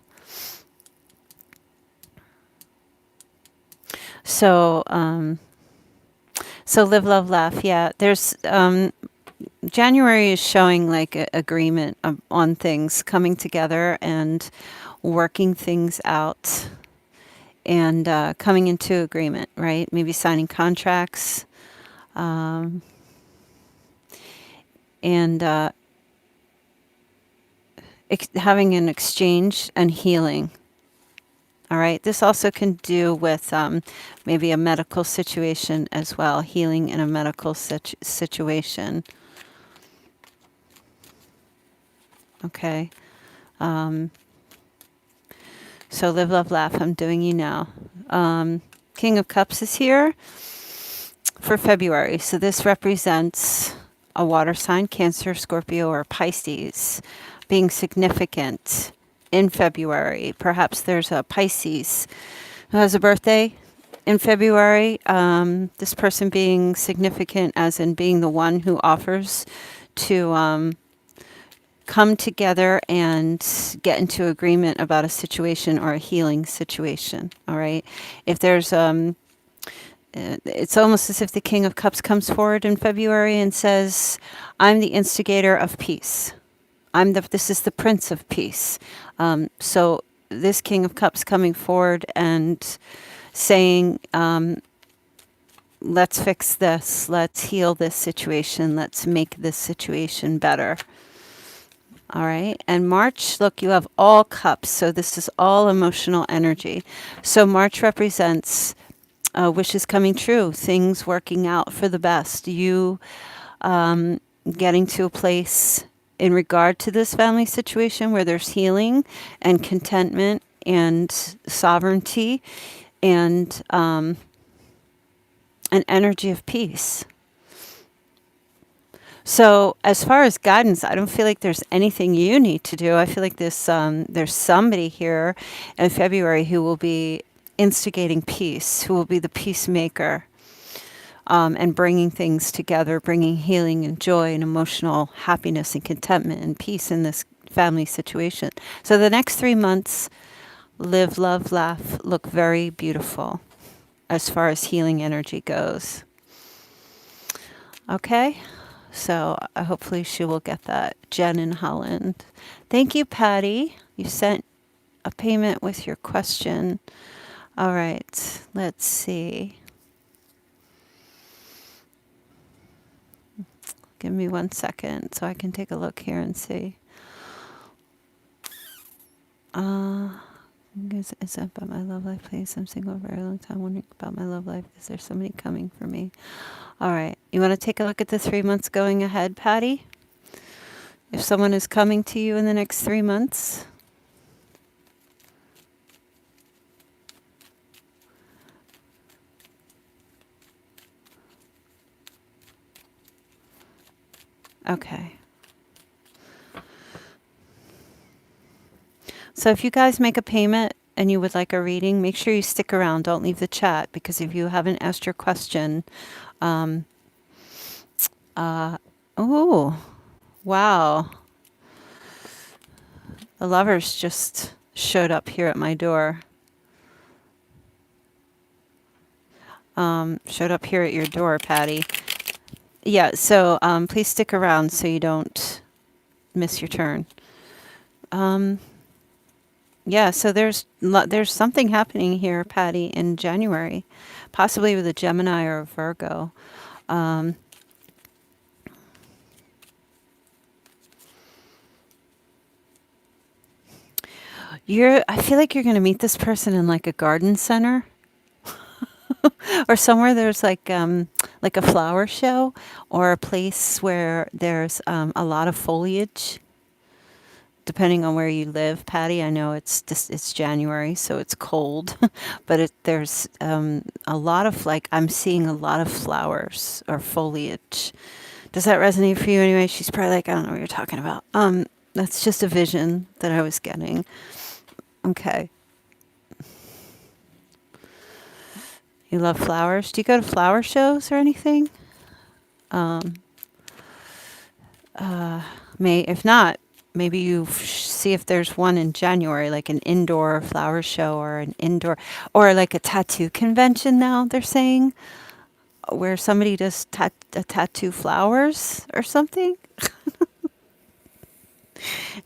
So, so live, love, laugh. Yeah, there's January is showing like agreement on things coming together and working things out and coming into agreement, right? Maybe signing contracts and having an exchange and healing. All right. This also can do with maybe a medical situation as well, healing in a medical situation. Okay. So live, love, laugh. I'm doing you now. King of Cups is here for February. So this represents a water sign, Cancer, Scorpio, or Pisces, being significant in February. Perhaps there's a Pisces who has a birthday in February. This person being significant as in being the one who offers to come together and get into agreement about a situation or a healing situation. All right. If there's it's almost as if the King of Cups comes forward in February and says, I'm the instigator of peace. This is the Prince of Peace. So this King of Cups coming forward and saying, let's fix this, let's heal this situation, let's make this situation better. All right. And March, look, you have all cups. So this is all emotional energy. So March represents wishes coming true, things working out for the best. You getting to a place in regard to this family situation where there's healing and contentment and sovereignty and an energy of peace. So as far as guidance, I don't feel like there's anything you need to do. I feel like there's somebody here in February who will be instigating peace, who will be the peacemaker, and bringing things together, bringing healing and joy and emotional happiness and contentment and peace in this family situation. So the next 3 months, live, love, laugh, look very beautiful as far as healing energy goes. Okay? So hopefully she will get that. Jen in Holland. Thank you, Patti. You sent a payment with your question. All right. Let's see. Give me 1 second so I can take a look here and see. Is that about my love life, please? I'm single for a very long time, wondering about my love life. Is there somebody coming for me? All right. You want to take a look at the 3 months going ahead, Patti? If someone is coming to you in the next 3 months. Okay. So if you guys make a payment and you would like a reading, make sure you stick around. Don't leave the chat, because if you haven't asked your question, oh, wow. The lovers just showed up here at my door. Showed up here at your door, Patti. Yeah, so please stick around so you don't miss your turn. Yeah, so there's something happening here, Patti, in January, possibly with a Gemini or a Virgo. I feel like you're going to meet this person in like a garden center or somewhere there's like a flower show, or a place where there's a lot of foliage. Depending on where you live, Patti, I know it's January, so it's cold, but there's a lot of, like, I'm seeing a lot of flowers or foliage. Does that resonate for you anyway? She's probably like, I don't know what you're talking about. That's just a vision that I was getting. Okay. You love flowers? Do you go to flower shows or anything? If not, maybe you see if there's one in January, like an indoor flower show, or an indoor, or like a tattoo convention now, they're saying, where somebody does tattoo flowers or something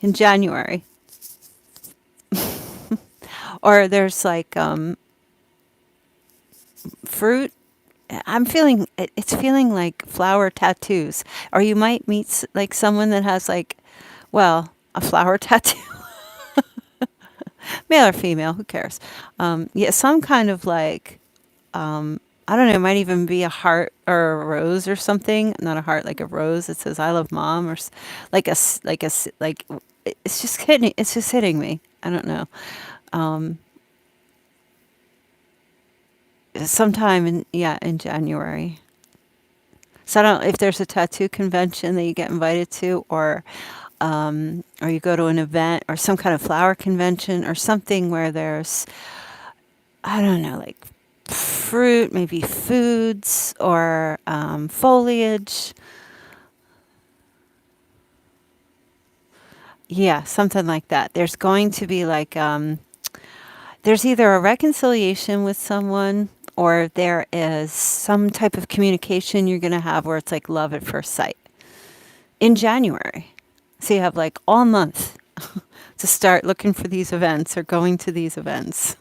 in January. Or there's like fruit. I'm feeling it's feeling like flower tattoos. Or you might meet like someone that has like, well, a flower tattoo. Male or female, who cares? Yeah, some kind of like, I don't know, it might even be a heart or a rose or something. Not a heart, like a rose that says "I love mom," or like like it's just hitting. It's just hitting me. I don't know. Sometime in January. So I don't know if there's a tattoo convention that you get invited to, or you go to an event or some kind of flower convention or something where there's, I don't know, like fruit, maybe foods, or foliage. Yeah, something like that. There's going to be like, there's either a reconciliation with someone, or there is some type of communication you're going to have where it's like love at first sight in January. So you have like all month to start looking for these events or going to these events.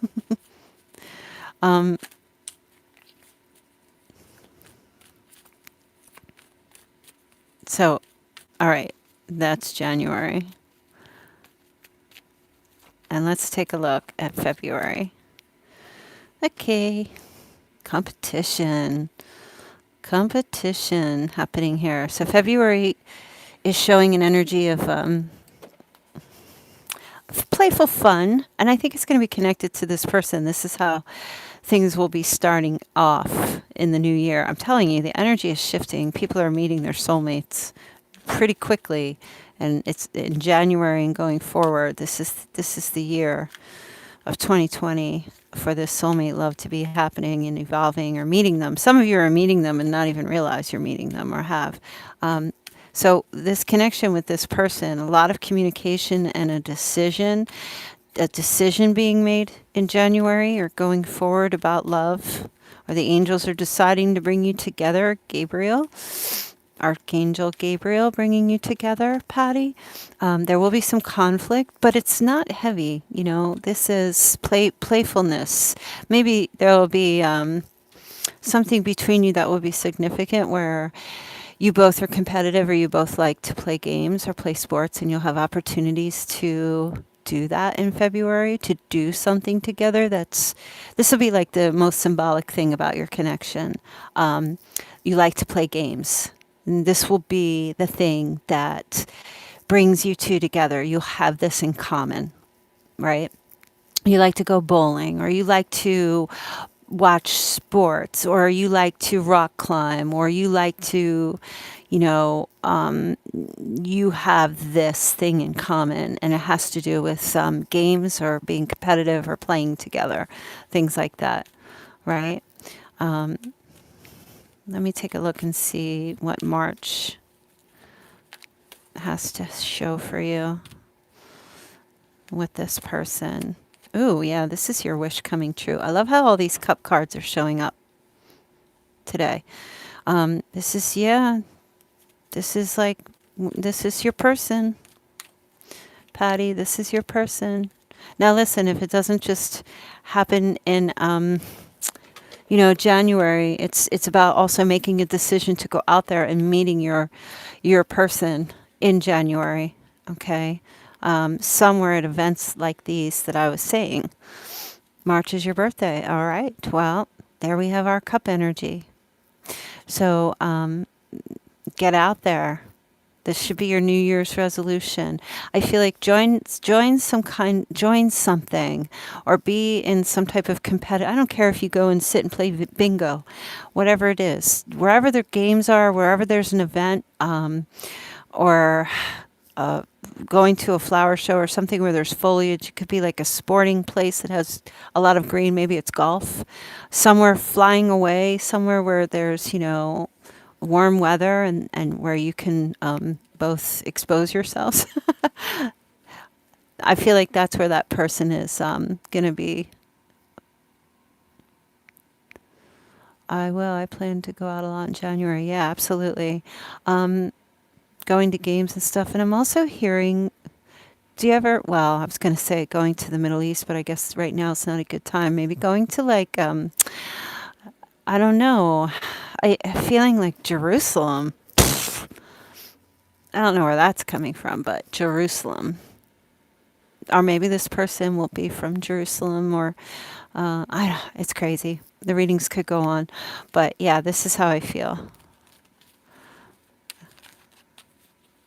So, all right, that's January. And let's take a look at February. Okay, competition happening here. So February is showing an energy of playful fun, and I think it's going to be connected to this person. This is how things will be starting off in the new year. I'm telling you, the energy is shifting. People are meeting their soulmates pretty quickly, and it's in January and going forward. This is the year of 2020 for this soulmate love to be happening and evolving, or meeting them. Some of you are meeting them and not even realize you're meeting them, or have. So this connection with this person, a lot of communication and a decision being made in January or going forward about love, or the angels are deciding to bring you together. Archangel Gabriel bringing you together, Patti. There will be some conflict, but it's not heavy. You know, this is playfulness. Maybe there will be something between you that will be significant, where you both are competitive, or you both like to play games or play sports, and you'll have opportunities to do that in February, to do something together. This will be like the most symbolic thing about your connection. You like to play games. And this will be the thing that brings you two together. You'll have this in common, right? You like to go bowling, or you like to watch sports, or you like to rock climb, or you like to, you know, you have this thing in common, and it has to do with games or being competitive or playing together, things like that, right? Um, Let me take a look and see what March has to show for you with this person. Ooh, yeah, this is your wish coming true. I love how all these cup cards are showing up today. This is, yeah, this is like, this is your person. Patti, this is your person. Now listen, if it doesn't just happen in, January, it's about also making a decision to go out there and meeting your person in January. Okay. Somewhere at events like these that I was saying. March is your birthday. All right. Well, there we have our cup energy. So get out there. This should be your New Year's resolution. I feel like join something, or be in some type of competitive. I don't care if you go and sit and play bingo, whatever it is. Wherever the games are, wherever there's an event, or going to a flower show or something where there's foliage. It could be like a sporting place that has a lot of green. Maybe it's golf. Somewhere flying away, somewhere where there's, warm weather, and where you can both expose yourselves. I feel like that's where that person is going to be. I will. I plan to go out a lot in January. Yeah, absolutely. Going to games and stuff. And I'm also hearing, do you ever, well, I was going to say going to the Middle East, but I guess right now it's not a good time. Maybe going to like, I don't know, feeling like Jerusalem. I don't know where that's coming from, but Jerusalem. Or maybe this person will be from Jerusalem, or it's crazy. The readings could go on. But yeah, this is how I feel.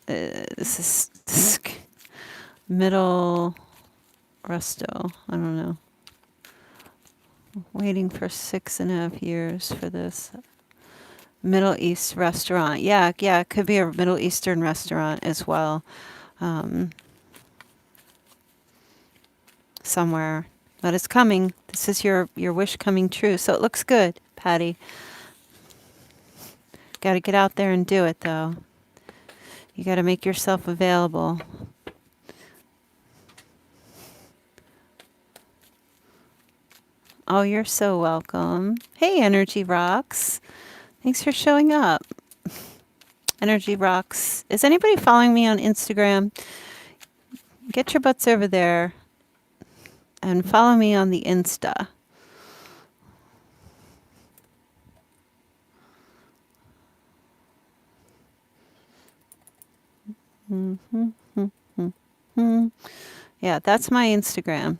This is middle resto. I don't know. Waiting for 6.5 years for this. Middle East restaurant. Yeah, it could be a Middle Eastern restaurant as well. Somewhere. But it's coming. This is your wish coming true. So it looks good, Patti. Got to get out there and do it, though. You got to make yourself available. Oh, you're so welcome. Hey, Energy Rocks. Thanks for showing up. Energy Rocks. Is anybody following me on Instagram? Get your butts over there and follow me on the Insta. Yeah, that's my Instagram.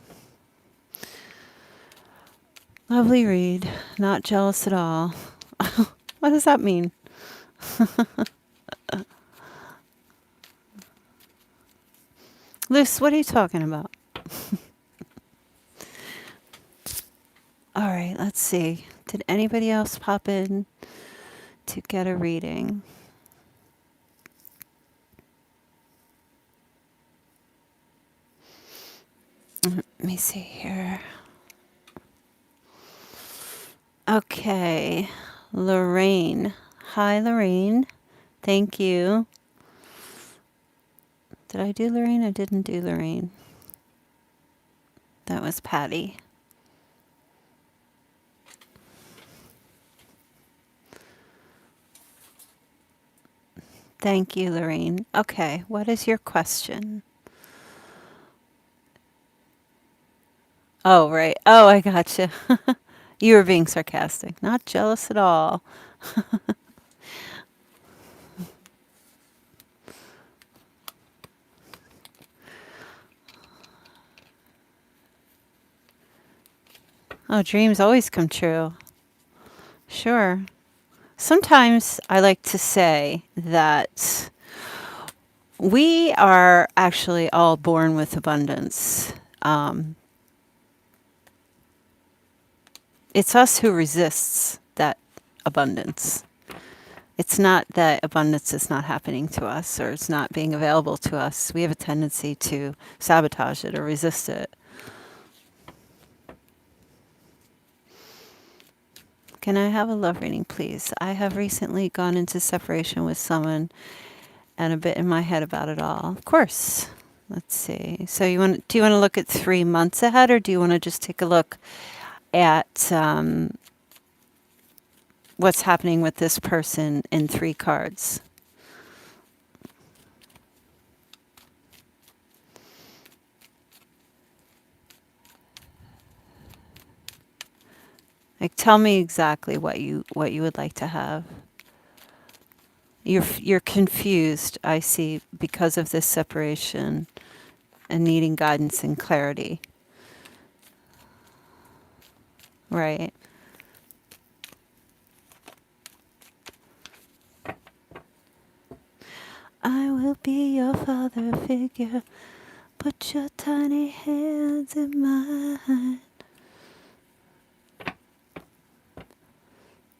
Lovely read. Not jealous at all. What does that mean? Luce, what are you talking about? All right, let's see. Did anybody else pop in to get a reading? Let me see here. Okay, Lorraine. Hi, Lorraine. Thank you. Did I do Lorraine? I didn't do Lorraine. That was Patti. Thank you, Lorraine. Okay, what is your question? Oh, right. Oh, I gotcha. You were being sarcastic. Not jealous at all. Oh, dreams always come true. Sure. Sometimes I like to say that we are actually all born with abundance. It's us who resists that abundance. It's not that abundance is not happening to us or it's not being available to us. We have a tendency to sabotage it or resist it. Can I have a love reading, please? I have recently gone into separation with someone and a bit in my head about it all. Of course. Let's see. So do you want to look at 3 months ahead, or do you want to just take a look at what's happening with this person in 3 cards? Like, tell me exactly what you would like to have. You're confused, I see, because of this separation and needing guidance and clarity. Right. I will be your father figure. Put your tiny hands in mine.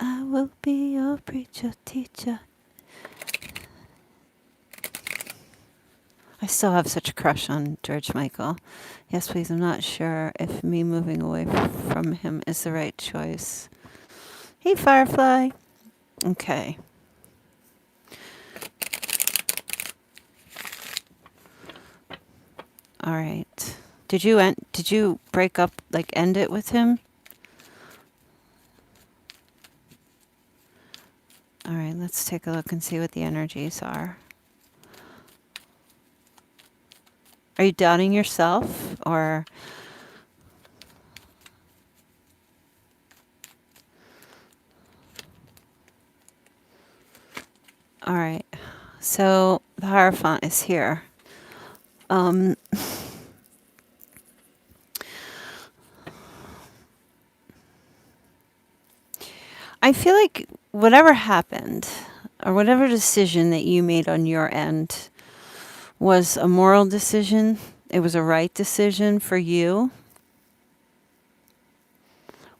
I will be your preacher, teacher. I still have such a crush on George Michael. Yes, please. I'm not sure if me moving away from him is the right choice. Hey, Firefly. Okay. All right. Did you break up, like end it with him? All right, let's take a look and see what the energies are. Are you doubting yourself, or all right. So the Hierophant is here. I feel like whatever happened or whatever decision that you made on your end was a moral decision. It was a right decision for you.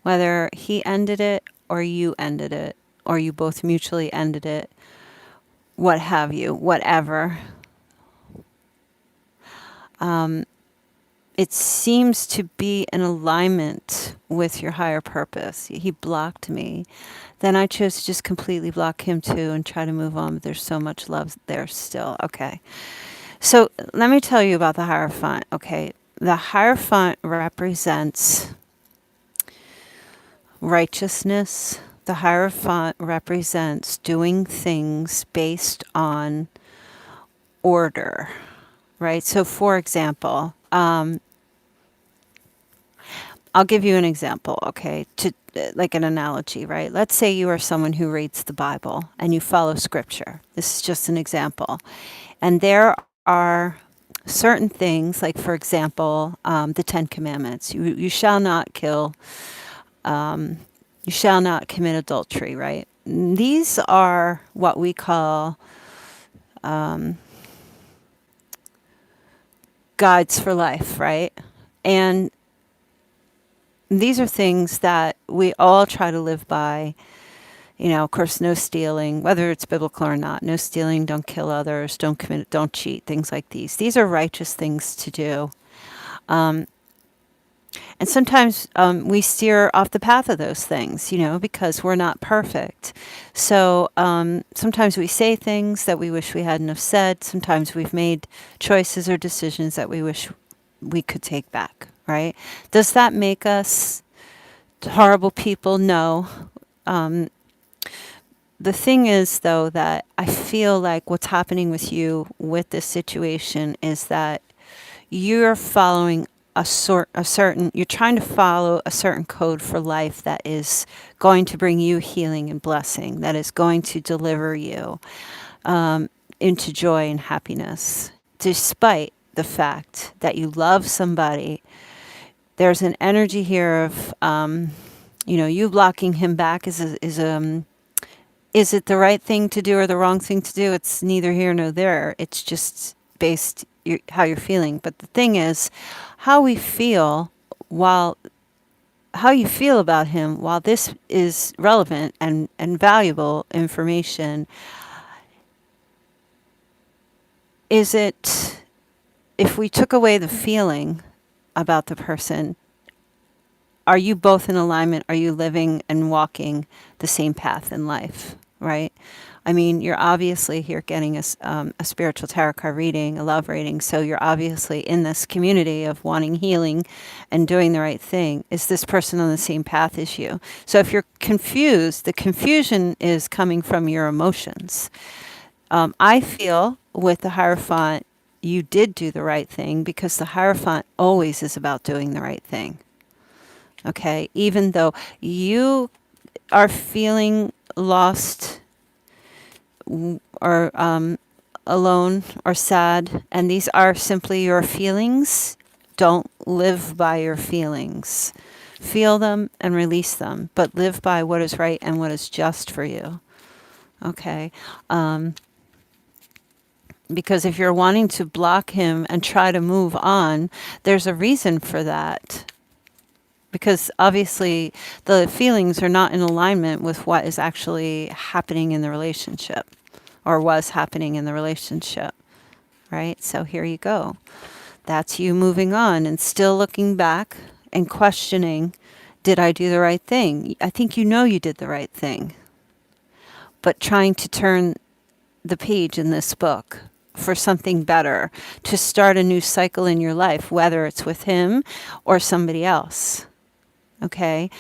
Whether he ended it or you ended it or you both mutually ended it, what have you, whatever. It seems to be in alignment with your higher purpose. He blocked me. Then I chose to just completely block him too and try to move on, but there's so much love there still. Okay. So let me tell you about the Hierophant. Okay. The Hierophant represents righteousness. The Hierophant represents doing things based on order, right? So for example, I'll give you an example, okay, to like an analogy, right? Let's say you are someone who reads the Bible and you follow scripture. This is just an example. And there are certain things, like, for example, the 10 Commandments. You shall not kill, you shall not commit adultery, right? These are what we call guides for life, right? And these are things that we all try to live by. You know, of course, no stealing, whether it's biblical or not. No stealing, don't kill others, don't commit, don't cheat, things like these. These are righteous things to do. And sometimes we steer off the path of those things, you know, because we're not perfect. So sometimes we say things that we wish we hadn't have said. Sometimes we've made choices or decisions that we wish we could take back, right? Does that make us horrible people? No. The thing is, though, that I feel like what's happening with you with this situation is that you're following you're trying to follow a certain code for life that is going to bring you healing and blessing, that is going to deliver you into joy and happiness, despite the fact that you love somebody. There's an energy here of, you blocking him back is it the right thing to do or the wrong thing to do? It's neither here nor there. It's just based how you're feeling. But the thing is, how we feel while how you feel about him, while this is relevant and valuable information, is it, if we took away the feeling about the person, are you both in alignment? Are you living and walking the same path in life, right? I mean, you're obviously here getting a spiritual tarot card reading, a love reading, so you're obviously in this community of wanting healing and doing the right thing. Is this person on the same path as you? So if you're confused, the confusion is coming from your emotions. I feel with the Hierophant, you did do the right thing, because the Hierophant always is about doing the right thing. Okay, even though you are feeling lost or alone or sad, and these are simply your feelings, don't live by your feelings. Feel them and release them, but live by what is right and what is just for you. Okay. Because if you're wanting to block him and try to move on, there's a reason for that. Because obviously the feelings are not in alignment with what is actually happening in the relationship, or was happening in the relationship, right? So here you go. That's you moving on and still looking back and questioning, did I do the right thing? I think you know you did the right thing. But trying to turn the page in this book for something better, to start a new cycle in your life, whether it's with him or somebody else. Okay?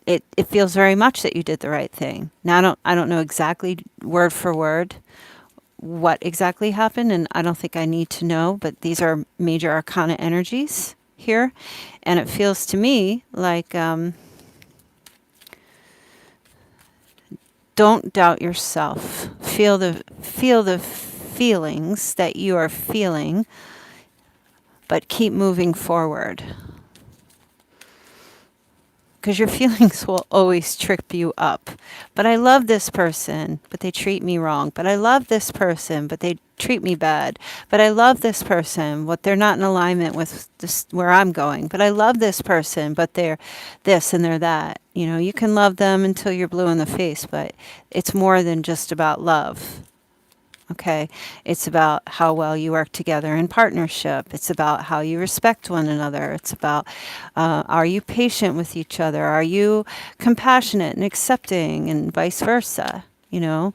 It feels very much that you did the right thing. Now I don't know exactly word for word what exactly happened, and I don't think I need to know, but these are major arcana energies here, and it feels to me like don't doubt yourself. Feel the feelings that you are feeling, but keep moving forward. Because your feelings will always trip you up. But I love this person, but they treat me wrong. But I love this person, but they treat me bad. But I love this person, but they're not in alignment with this, where I'm going. But I love this person, but they're this and they're that. You know, you can love them until you're blue in the face, but it's more than just about love. Okay, it's about how well you work together in partnership. It's about how you respect one another. It's about, are you patient with each other? Are you compassionate and accepting, and vice versa, you know?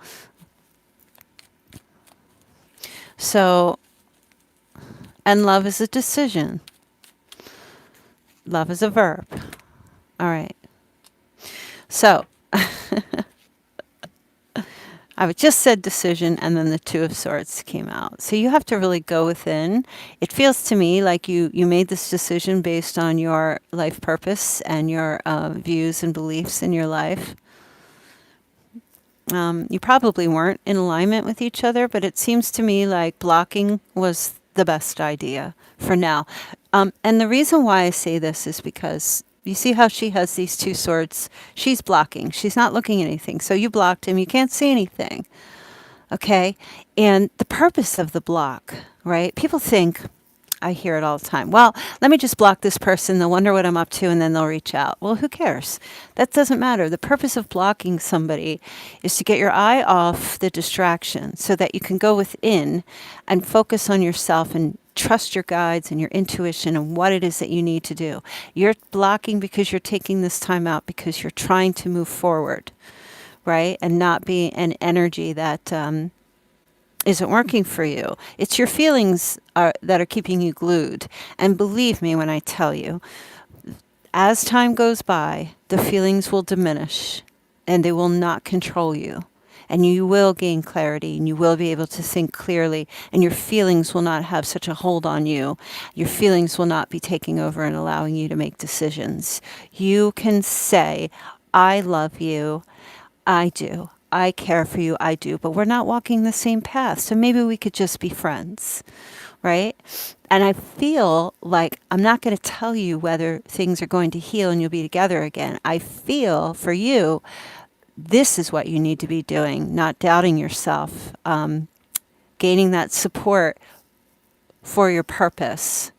So, and love is a decision. Love is a verb. All right. So, I just said decision, and then the Two of Swords came out. So you have to really go within. It feels to me like you made this decision based on your life purpose and your views and beliefs in your life. You probably weren't in alignment with each other, but it seems to me like blocking was the best idea for now. And the reason why I say this is because you see how she has these two swords? She's blocking. She's not looking at anything. So you blocked him. You can't see anything. Okay? And the purpose of the block, right? People think, I hear it all the time, well, let me just block this person. They'll wonder what I'm up to, and then they'll reach out. Well, who cares? That doesn't matter. The purpose of blocking somebody is to get your eye off the distraction so that you can go within and focus on yourself and trust your guides and your intuition and what it is that you need to do. You're blocking because you're taking this time out because you're trying to move forward, right? And not be an energy that isn't working for you. It's your feelings that are keeping you glued. And believe me when I tell you, as time goes by, the feelings will diminish and they will not control you. And you will gain clarity, and you will be able to think clearly, and your feelings will not have such a hold on you. Your feelings will not be taking over and allowing you to make decisions. You can say, I love you, I do. I care for you, I do, but we're not walking the same path. So maybe we could just be friends, right? And I feel like I'm not going to tell you whether things are going to heal and you'll be together again. I feel for you, this is what you need to be doing, not doubting yourself, gaining that support for your purpose.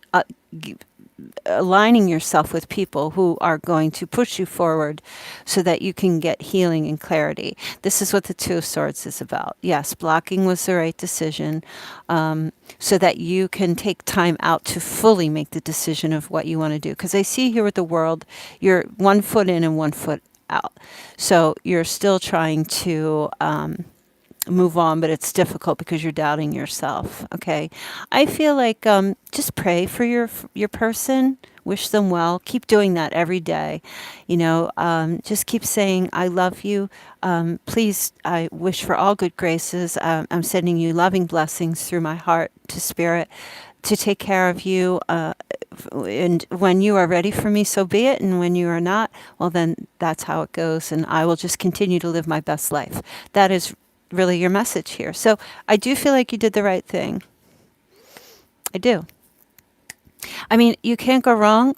aligning yourself with people who are going to push you forward so that you can get healing and clarity. This is what the Two of Swords is about. Yes, blocking was the right decision, so that you can take time out to fully make the decision of what you want to do. Because I see here with the world, you're 1 foot in and 1 foot out. So you're still trying to move on, but it's difficult because you're doubting yourself. Okay, I feel like just pray for your person, wish them well, keep doing that every day. Just keep saying I love you. Please, I wish for all good graces. I'm sending you loving blessings through my heart to spirit to take care of you, and when you are ready for me, so be it, and when you are not, well, then that's how it goes, and I will just continue to live my best life. That is really your message here. So I do feel like you did the right thing. I do. I mean, you can't go wrong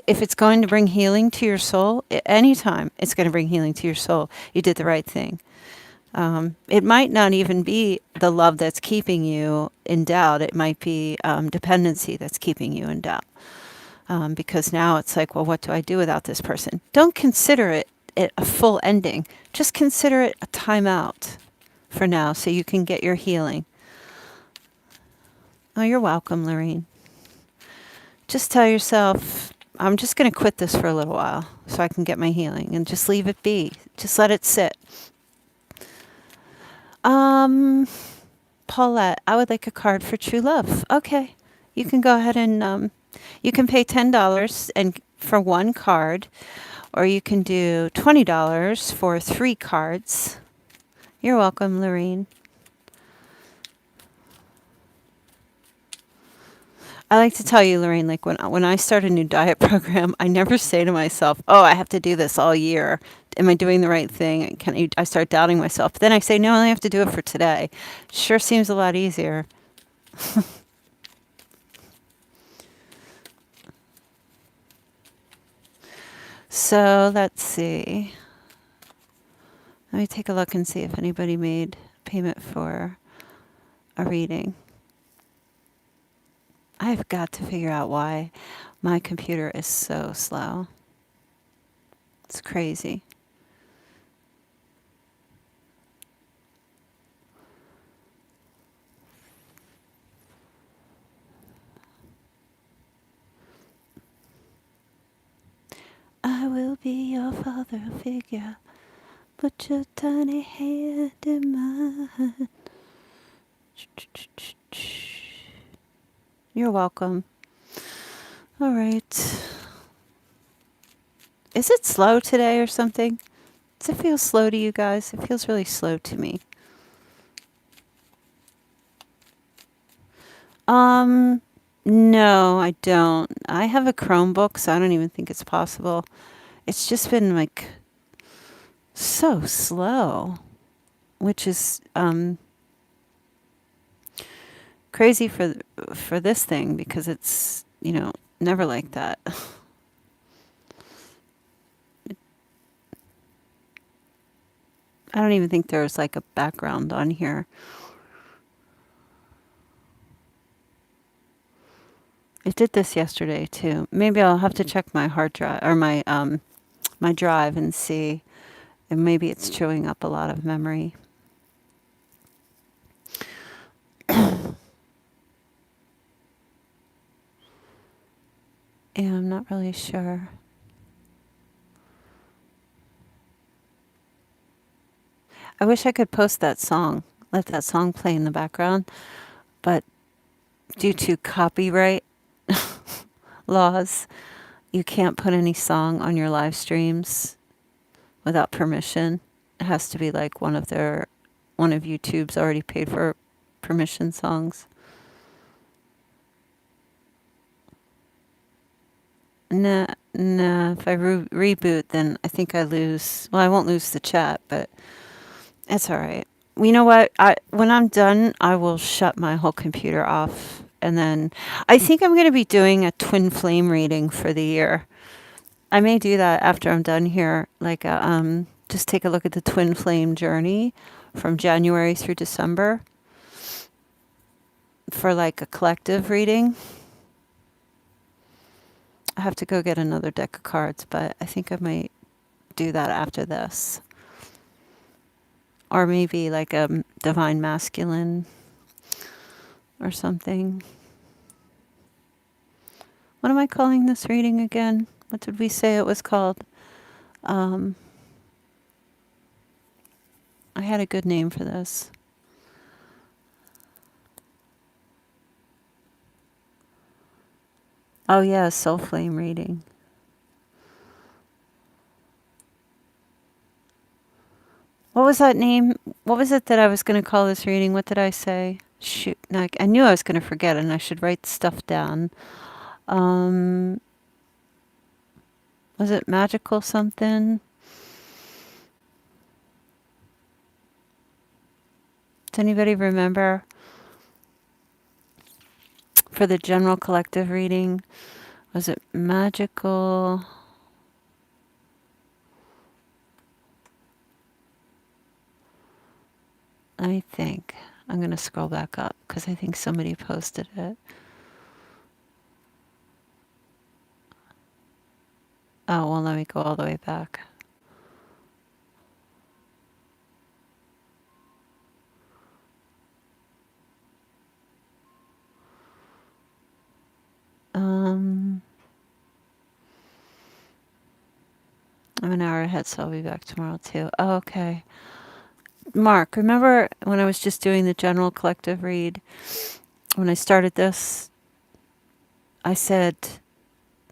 if it's going to bring healing to your soul. Anytime it's going to bring healing to your soul, you did the right thing. It might not even be the love that's keeping you in doubt. It might be dependency that's keeping you in doubt. Because now it's like, well, what do I do without this person? Don't consider it a full ending. Just consider it a timeout for now so you can get your healing. Oh, you're welcome, Lorraine. Just tell yourself, I'm just going to quit this for a little while so I can get my healing, and just leave it be. Just let it sit. Paulette, I would like a card for true love. Okay. You can go ahead and you can pay $10 and for one card, or you can do $20 for 3 cards. You're welcome, Lorraine. I like to tell you, Lorraine, like when I start a new diet program, I never say to myself, oh, I have to do this all year. Am I doing the right thing? I start doubting myself. But then I say, no, I only have to do it for today. Sure seems a lot easier. So let's see. Let me take a look and see if anybody made payment for a reading. I've got to figure out why my computer is so slow. It's crazy. I will be your father figure. Put your tiny hand in mine. You're welcome. All right. Is it slow today or something? Does it feel slow to you guys? It feels really slow to me. No, I don't. I have a Chromebook, so I don't even think it's possible. It's just been like so slow, which is crazy for this thing because it's, never like that. I don't even think there's like a background on here. It did this yesterday too. Maybe I'll have to check my hard drive or my drive and see. And maybe it's chewing up a lot of memory. Yeah, I'm not really sure. I wish I could post that song, let that song play in the background, but due to copyright laws, you can't put any song on your live streams without permission. It has to be like one of YouTube's already paid for permission songs. Nah. If I reboot, then I think I lose. Well, I won't lose the chat, but it's all right. You know what? When I'm done, I will shut my whole computer off, and then I think I'm going to be doing a twin flame reading for the year. I may do that after I'm done here. Like, just take a look at the twin flame journey from January through December for like a collective reading. I have to go get another deck of cards, but I think I might do that after this. Or maybe like a divine masculine or something. What am I calling this reading again? What did we say it was called? I had a good name for this. Oh yeah, soul flame reading. What was that name? What was it that I was going to call this reading? What did I say? Shoot, no, I knew I was going to forget and I should write stuff down. Was it magical something? Does anybody remember? For the general collective reading, was it magical? Let me think. I'm going to scroll back up because I think somebody posted it. Oh, well, let me go all the way back. I'm an hour ahead, so I'll be back tomorrow too. Oh, okay. Mark, remember when I was just doing the general collective read? When I started this, I said,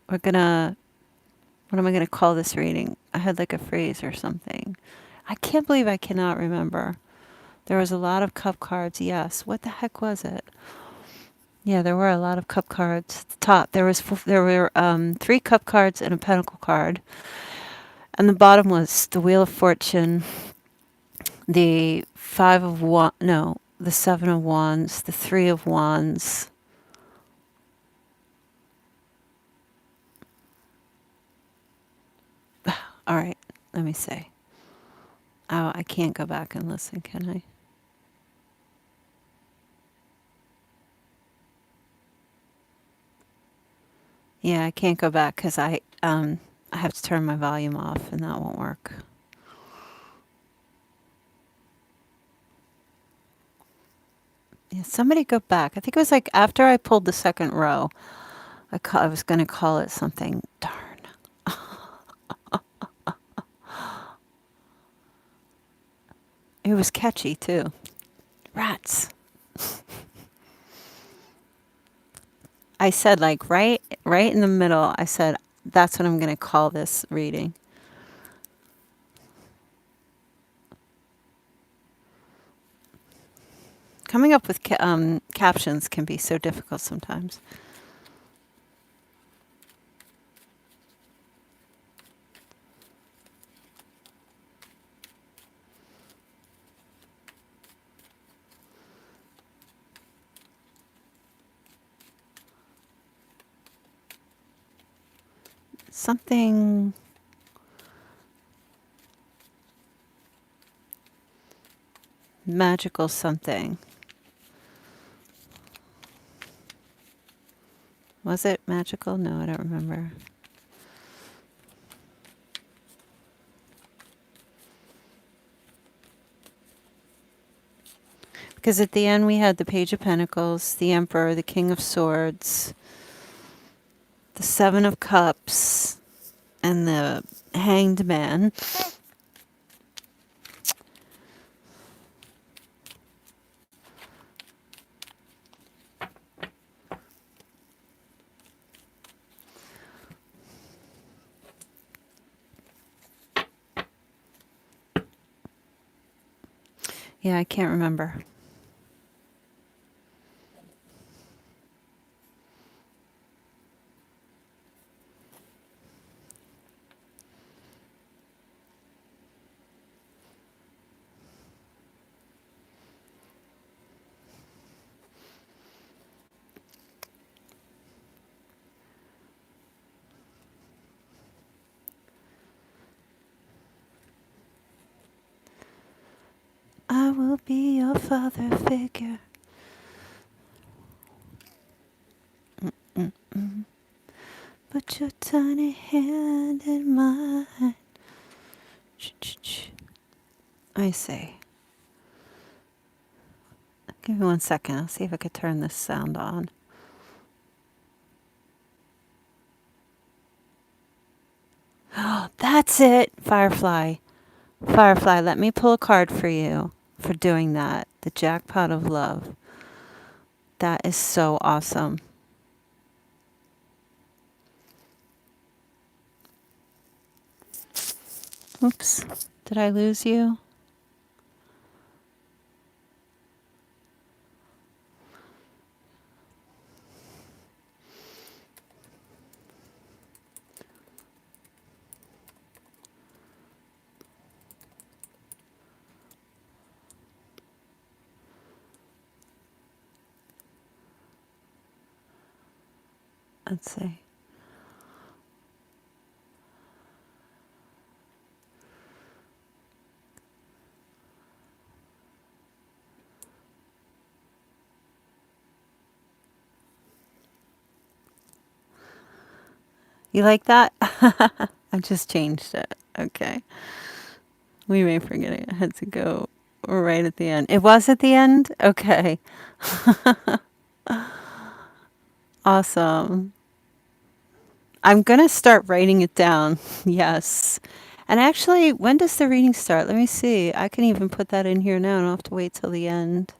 what am I going to call this reading? I had like a phrase or something. I can't believe I cannot remember. There was a lot of cup cards, yes. What the heck was it? Yeah, there were a lot of cup cards. At the top, there were 3 cup cards and a pentacle card. And the bottom was the Wheel of Fortune, the 5 of Wands, no, the 7 of Wands, the 3 of Wands. All right, let me see. Oh, I can't go back and listen, can I? Yeah, I can't go back because I have to turn my volume off and that won't work. Yeah, somebody go back. I think it was like after I pulled the second row. I was going to call it something. Darn. It was catchy too. Rats. I said like right in the middle. I said that's what I'm going to call this reading. Coming up with captions can be so difficult sometimes. Something magical something. Was it magical? No, I don't remember. Because at the end we had the Page of Pentacles, the Emperor, the King of Swords, the 7 of Cups, and the Hanged Man. Yeah, I can't remember. I will be your father figure. Mm-mm-mm. But you're tiny hand in mine. I see. Give me 1 second. I'll see if I could turn this sound on. Oh, that's it. Firefly. Firefly, let me pull a card for you for doing that. The Jackpot of Love. That is so awesome. Oops. Did I lose you? Let's see. You like that? I just changed it. Okay. We may forget it. I had to go right at the end. It was at the end? Okay. Awesome. I'm going to start writing it down. Yes. And actually, when does the reading start? Let me see. I can even put that in here now. I don't have to wait till the end.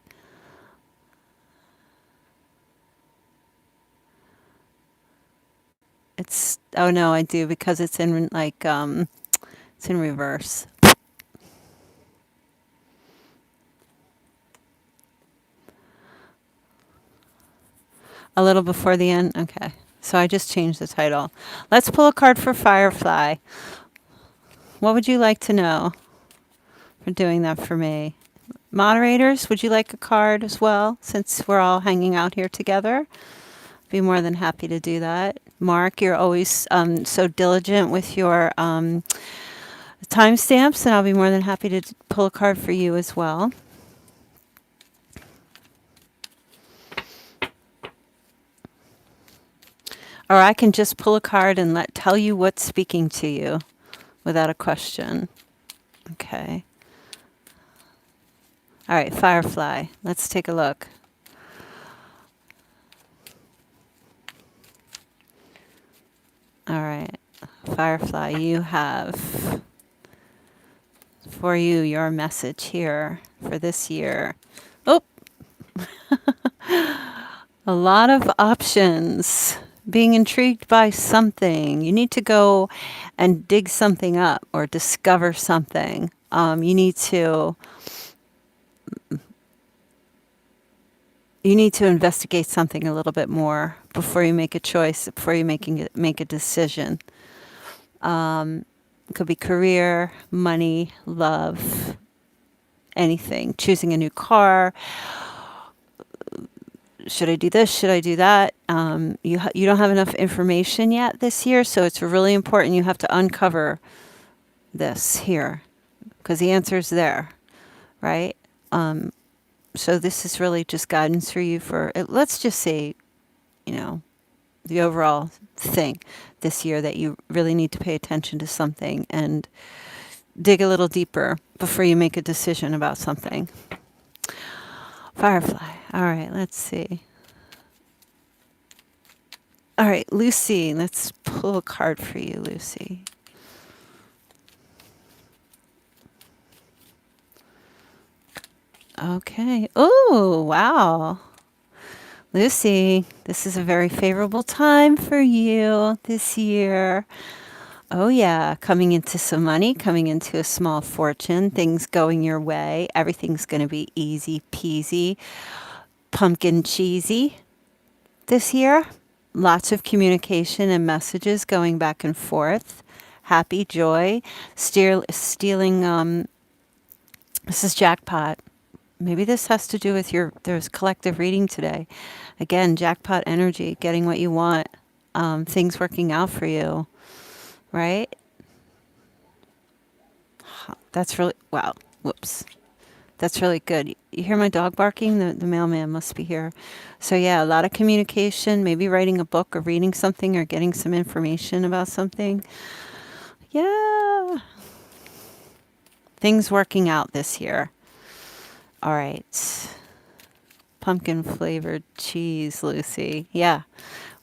It's, oh no, I do because it's in like, it's in reverse. A little before the end? Okay. So I just changed the title. Let's pull a card for Firefly. What would you like to know for doing that for me? Moderators, would you like a card as well, since we're all hanging out here together? Be more than happy to do that. Mark, you're always so diligent with your timestamps, and I'll be more than happy to pull a card for you as well. Or I can just pull a card and tell you what's speaking to you without a question. Okay. All right, Firefly. Let's take a look. All right, Firefly, you have for you your message here for this year. Oh, a lot of options. Being intrigued by something. You need to go and dig something up or discover something. You need to investigate something a little bit more before you make a choice, before you make a decision. It could be career, money, love, anything. Choosing a new car. Should I do this? Should I do that? You don't have enough information yet this year, so it's really important you have to uncover this here because the answer is there, right? So this is really just guidance for you for, let's just say, the overall thing this year that you really need to pay attention to something and dig a little deeper before you make a decision about something. Firefly. All right, let's see. All right, Lucy, let's pull a card for you, Lucy. Okay. Oh, wow. Lucy, this is a very favorable time for you this year. Oh, yeah. Coming into some money, coming into a small fortune, things going your way. Everything's going to be easy peasy, pumpkin cheesy this year. Lots of communication and messages going back and forth. Happy, joy, stealing. This is Jackpot. Maybe this has to do with there's collective reading today. Again, jackpot energy, getting what you want, things working out for you, right? That's really, wow, whoops. That's really good. You hear my dog barking? The mailman must be here. So yeah, a lot of communication, maybe writing a book or reading something or getting some information about something. Yeah. Things working out this year. All right. Pumpkin flavored cheese, Lucy. Yeah.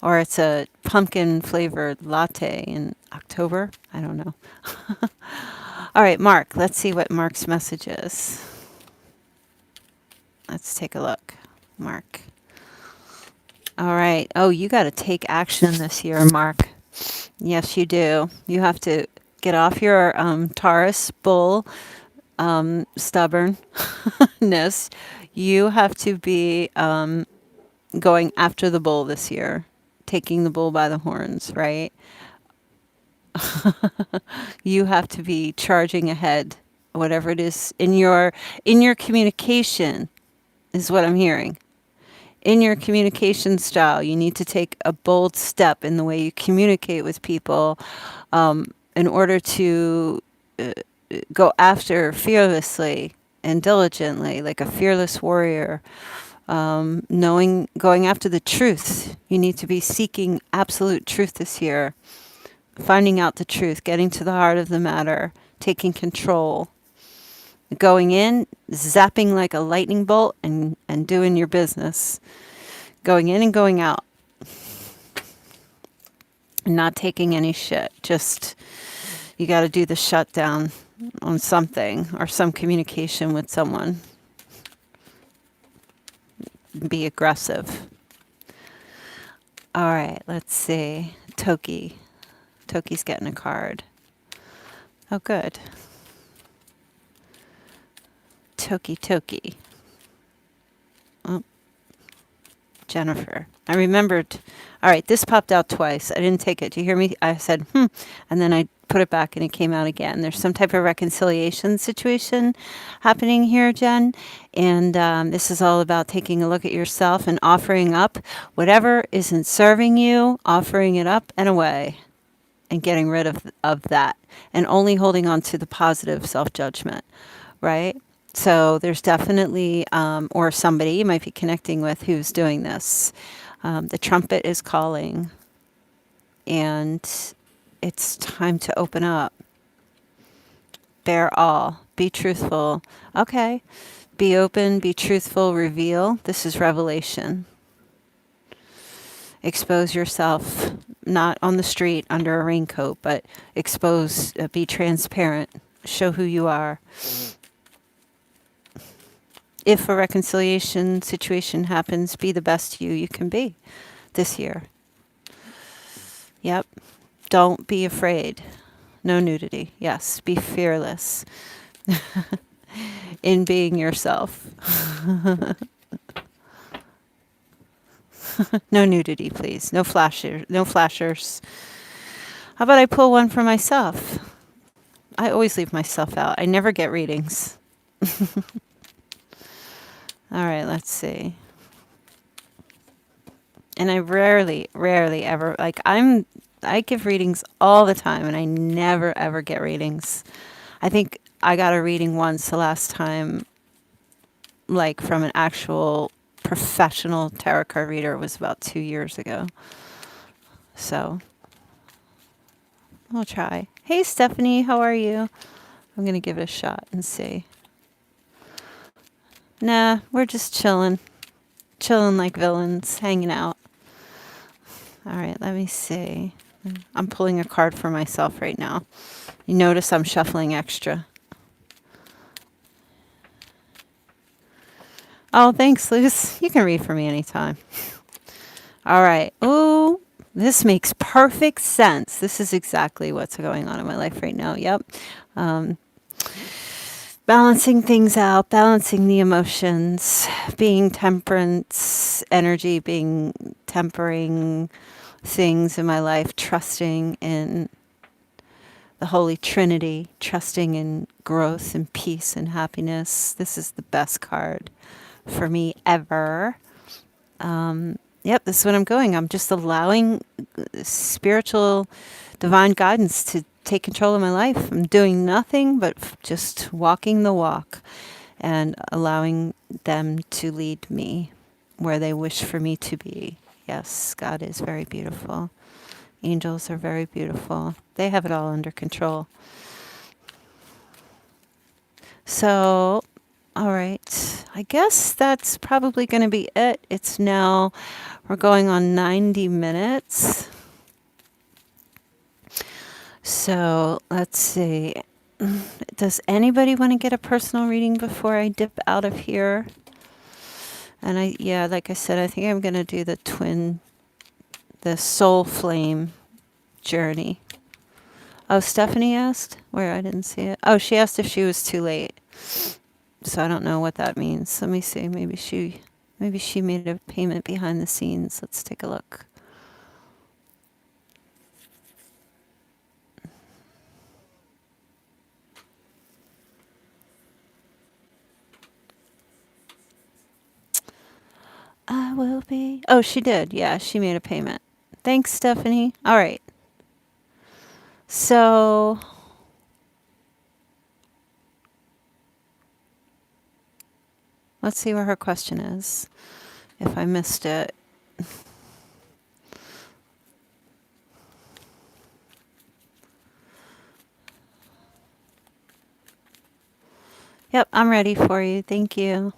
Or it's a pumpkin flavored latte in October. I don't know. All right, Mark. Let's see what Mark's message is. Let's take a look. Mark. All right. Oh, you got to take action this year, Mark. Yes, you do. You have to get off your Taurus bull stubbornness. You have to be going after the bull this year, taking the bull by the horns, right? You have to be charging ahead, whatever it is in your communication is what I'm hearing. In your communication style, you need to take a bold step in the way you communicate with people in order to go after fearlessly and diligently, like a fearless warrior. Going after the truth. You need to be seeking absolute truth this year, finding out the truth, getting to the heart of the matter, taking control, going in, zapping like a lightning bolt, and doing your business, going in and going out, not taking any shit. Just, you got to do the shutdown on something or some communication with someone. Be aggressive. All right, let's see. Toki. Toki's getting a card. Oh, good. Toki. Oh, Jennifer. I remembered. All right, this popped out twice. I didn't take it. Do you hear me? I said, and then I put it back and it came out again. There's some type of reconciliation situation happening here, Jen. And this is all about taking a look at yourself and offering up whatever isn't serving you, offering it up and away and getting rid of that and only holding on to the positive self-judgment, right? So there's definitely, or somebody you might be connecting with who's doing this. The trumpet is calling and it's time to open up. Bear all. Be truthful. Okay. Be open, be truthful, reveal. This is revelation. Expose yourself, not on the street under a raincoat, but expose, be transparent, show who you are. If a reconciliation situation happens, be the best you can be this year. Yep. Don't be afraid. No nudity. Yes. Be fearless in being yourself. No nudity, please. No flashers. How about I pull one for myself? I always leave myself out. I never get readings. All right, let's see. And I rarely ever, like I give readings all the time and I never ever get readings. I think I got a reading once the last time, like from an actual professional tarot card reader. Was about 2 years ago. So I'll try. Hey Stephanie, how are you? I'm going to give it a shot and see. Nah, we're just chilling. Chilling like villains, hanging out. All right, let me see. I'm pulling a card for myself right now. You notice I'm shuffling extra. Oh, thanks, Luce. You can read for me anytime. All right. Oh, this makes perfect sense. This is exactly what's going on in my life right now. Yep. Balancing things out, balancing the emotions, being temperance energy, being tempering things in my life, trusting in the Holy Trinity, trusting in growth and peace and happiness. This is the best card for me ever. Yep, this is what I'm going. I'm just allowing spiritual divine guidance to take control of my life. I'm doing nothing but just walking the walk and allowing them to lead me where they wish for me to be. Yes, God is very beautiful. Angels are very beautiful. They have it all under control. So, all right. I guess that's probably going to be it. It's now, we're going on 90 minutes. So, let's see. Does anybody want to get a personal reading before I dip out of here? And yeah, like I said, I think I'm going to do the soul flame journey. Oh, Stephanie asked? Where? I didn't see it. Oh, she asked if she was too late. So I don't know what that means. Let me see. Maybe she made a payment behind the scenes. Let's take a look. I will be. Oh, she did. Yeah, she made a payment. Thanks, Stephanie. All right. So let's see where her question is. If I missed it. Yep, I'm ready for you. Thank you.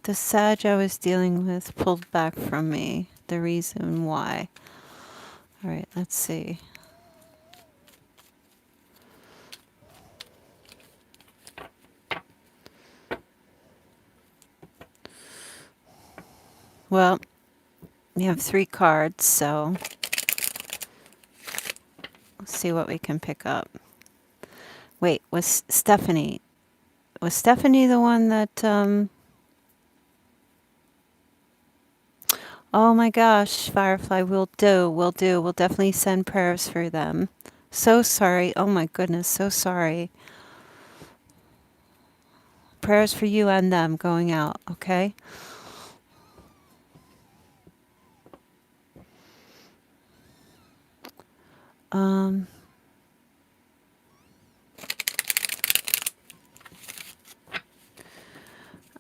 The Sag I was dealing with pulled back from me. The reason why. All right, let's see. Well, you have 3 cards, so let's see what we can pick up. Wait, was Stephanie the one that, oh my gosh, Firefly, we'll do. We'll definitely send prayers for them. So sorry. Oh my goodness, so sorry. Prayers for you and them going out, okay?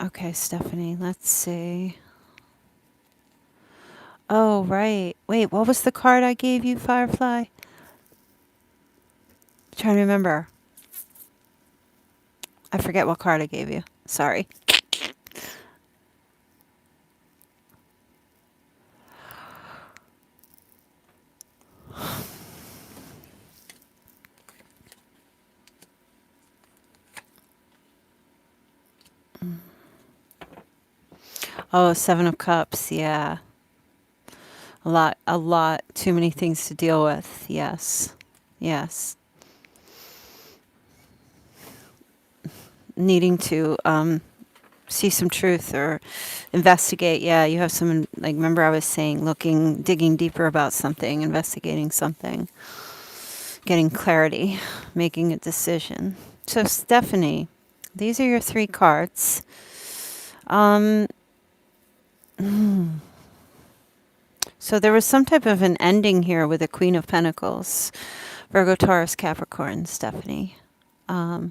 Okay, Stephanie, let's see. Oh, right. Wait, what was the card I gave you, Firefly? Trying to remember. I forget what card I gave you. Sorry. Oh, 7 of Cups, yeah. A lot, too many things to deal with. Yes. Yes. Needing to see some truth or investigate. Yeah, you have some, like, remember I was saying, digging deeper about something, investigating something, getting clarity, making a decision. So, Stephanie, these are your 3 cards. So there was some type of an ending here with the Queen of Pentacles. Virgo, Taurus, Capricorn, Stephanie. Were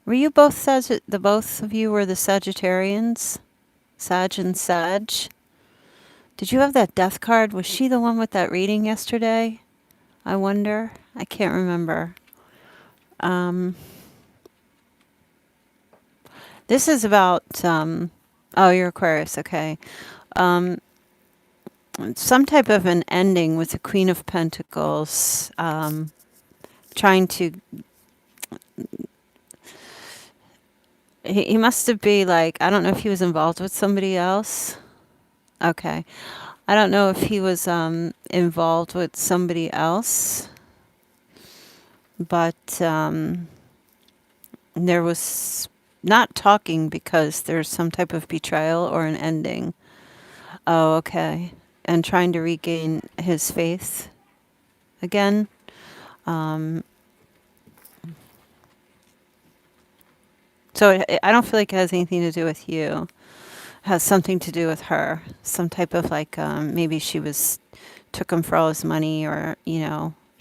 you both the both of you were the Sagittarians? Sag and Sag? Did you have that death card? Was she the one with that reading yesterday? I wonder. I can't remember. This is about, oh, you're Aquarius, okay. Some type of an ending with the Queen of Pentacles, trying to, he must have been like, I don't know if he was involved with somebody else. Okay. I don't know if he was involved with somebody else, but there was not talking because there's some type of betrayal or an ending. Oh, okay. And trying to regain his faith again. So I don't feel like it has anything to do with you. has something to do with her. Some type of like, maybe she was, took him for all his money, or,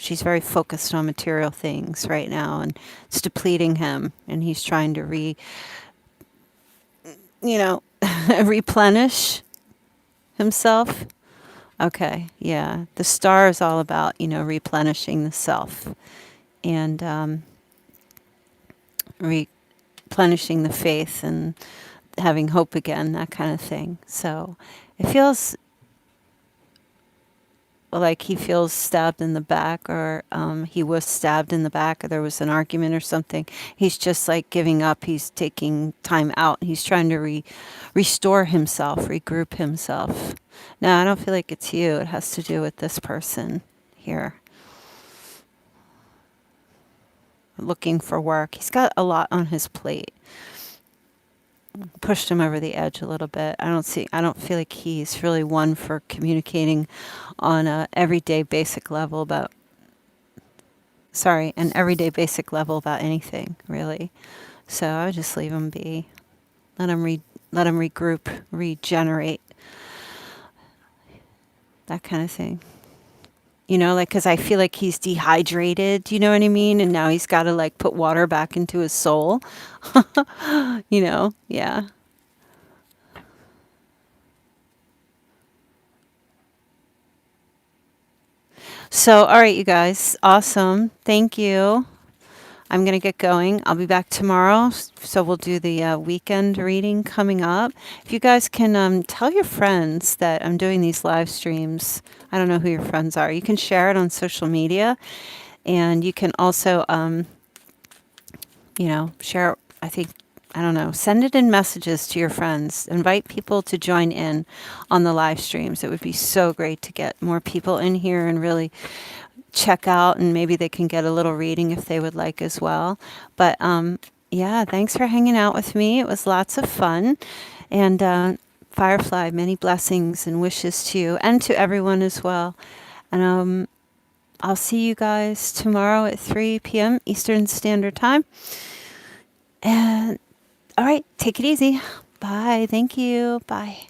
she's very focused on material things right now, and it's depleting him, and he's trying to you know, replenish himself. Okay, yeah. The star is all about, replenishing the self, and replenishing the faith, and having hope again, that kind of thing. So it feels like he feels stabbed in the back, or he was stabbed in the back, or there was an argument or something. He's just like giving up. He's taking time out. He's trying to restore himself, regroup himself. No, I don't feel like it's you. It has to do with this person here. Looking for work. He's got a lot on his plate. Pushed him over the edge a little bit. I don't feel like he's really one for communicating on a everyday basic level about, an everyday basic level about anything, really. So I would just leave him be. Let him regroup, regenerate, that kind of thing. Like, because I feel like he's dehydrated, you know what I mean? And now he's got to, like, put water back into his soul. Yeah. So, all right, you guys. Awesome. Thank you. I'm going to get going. I'll be back tomorrow. So we'll do the weekend reading coming up. If you guys can tell your friends that I'm doing these live streams. I don't know who your friends are. You can share it on social media. And you can also, share, I don't know, send it in messages to your friends. Invite people to join in on the live streams. It would be so great to get more people in here and really check out, and maybe they can get a little reading if they would like as well. But yeah, thanks for hanging out with me. It was lots of fun. And Firefly, many blessings and wishes to you and to everyone as well. And I'll see you guys tomorrow at 3 p.m. Eastern Standard Time. And all right, take it easy. Bye. Thank you. Bye.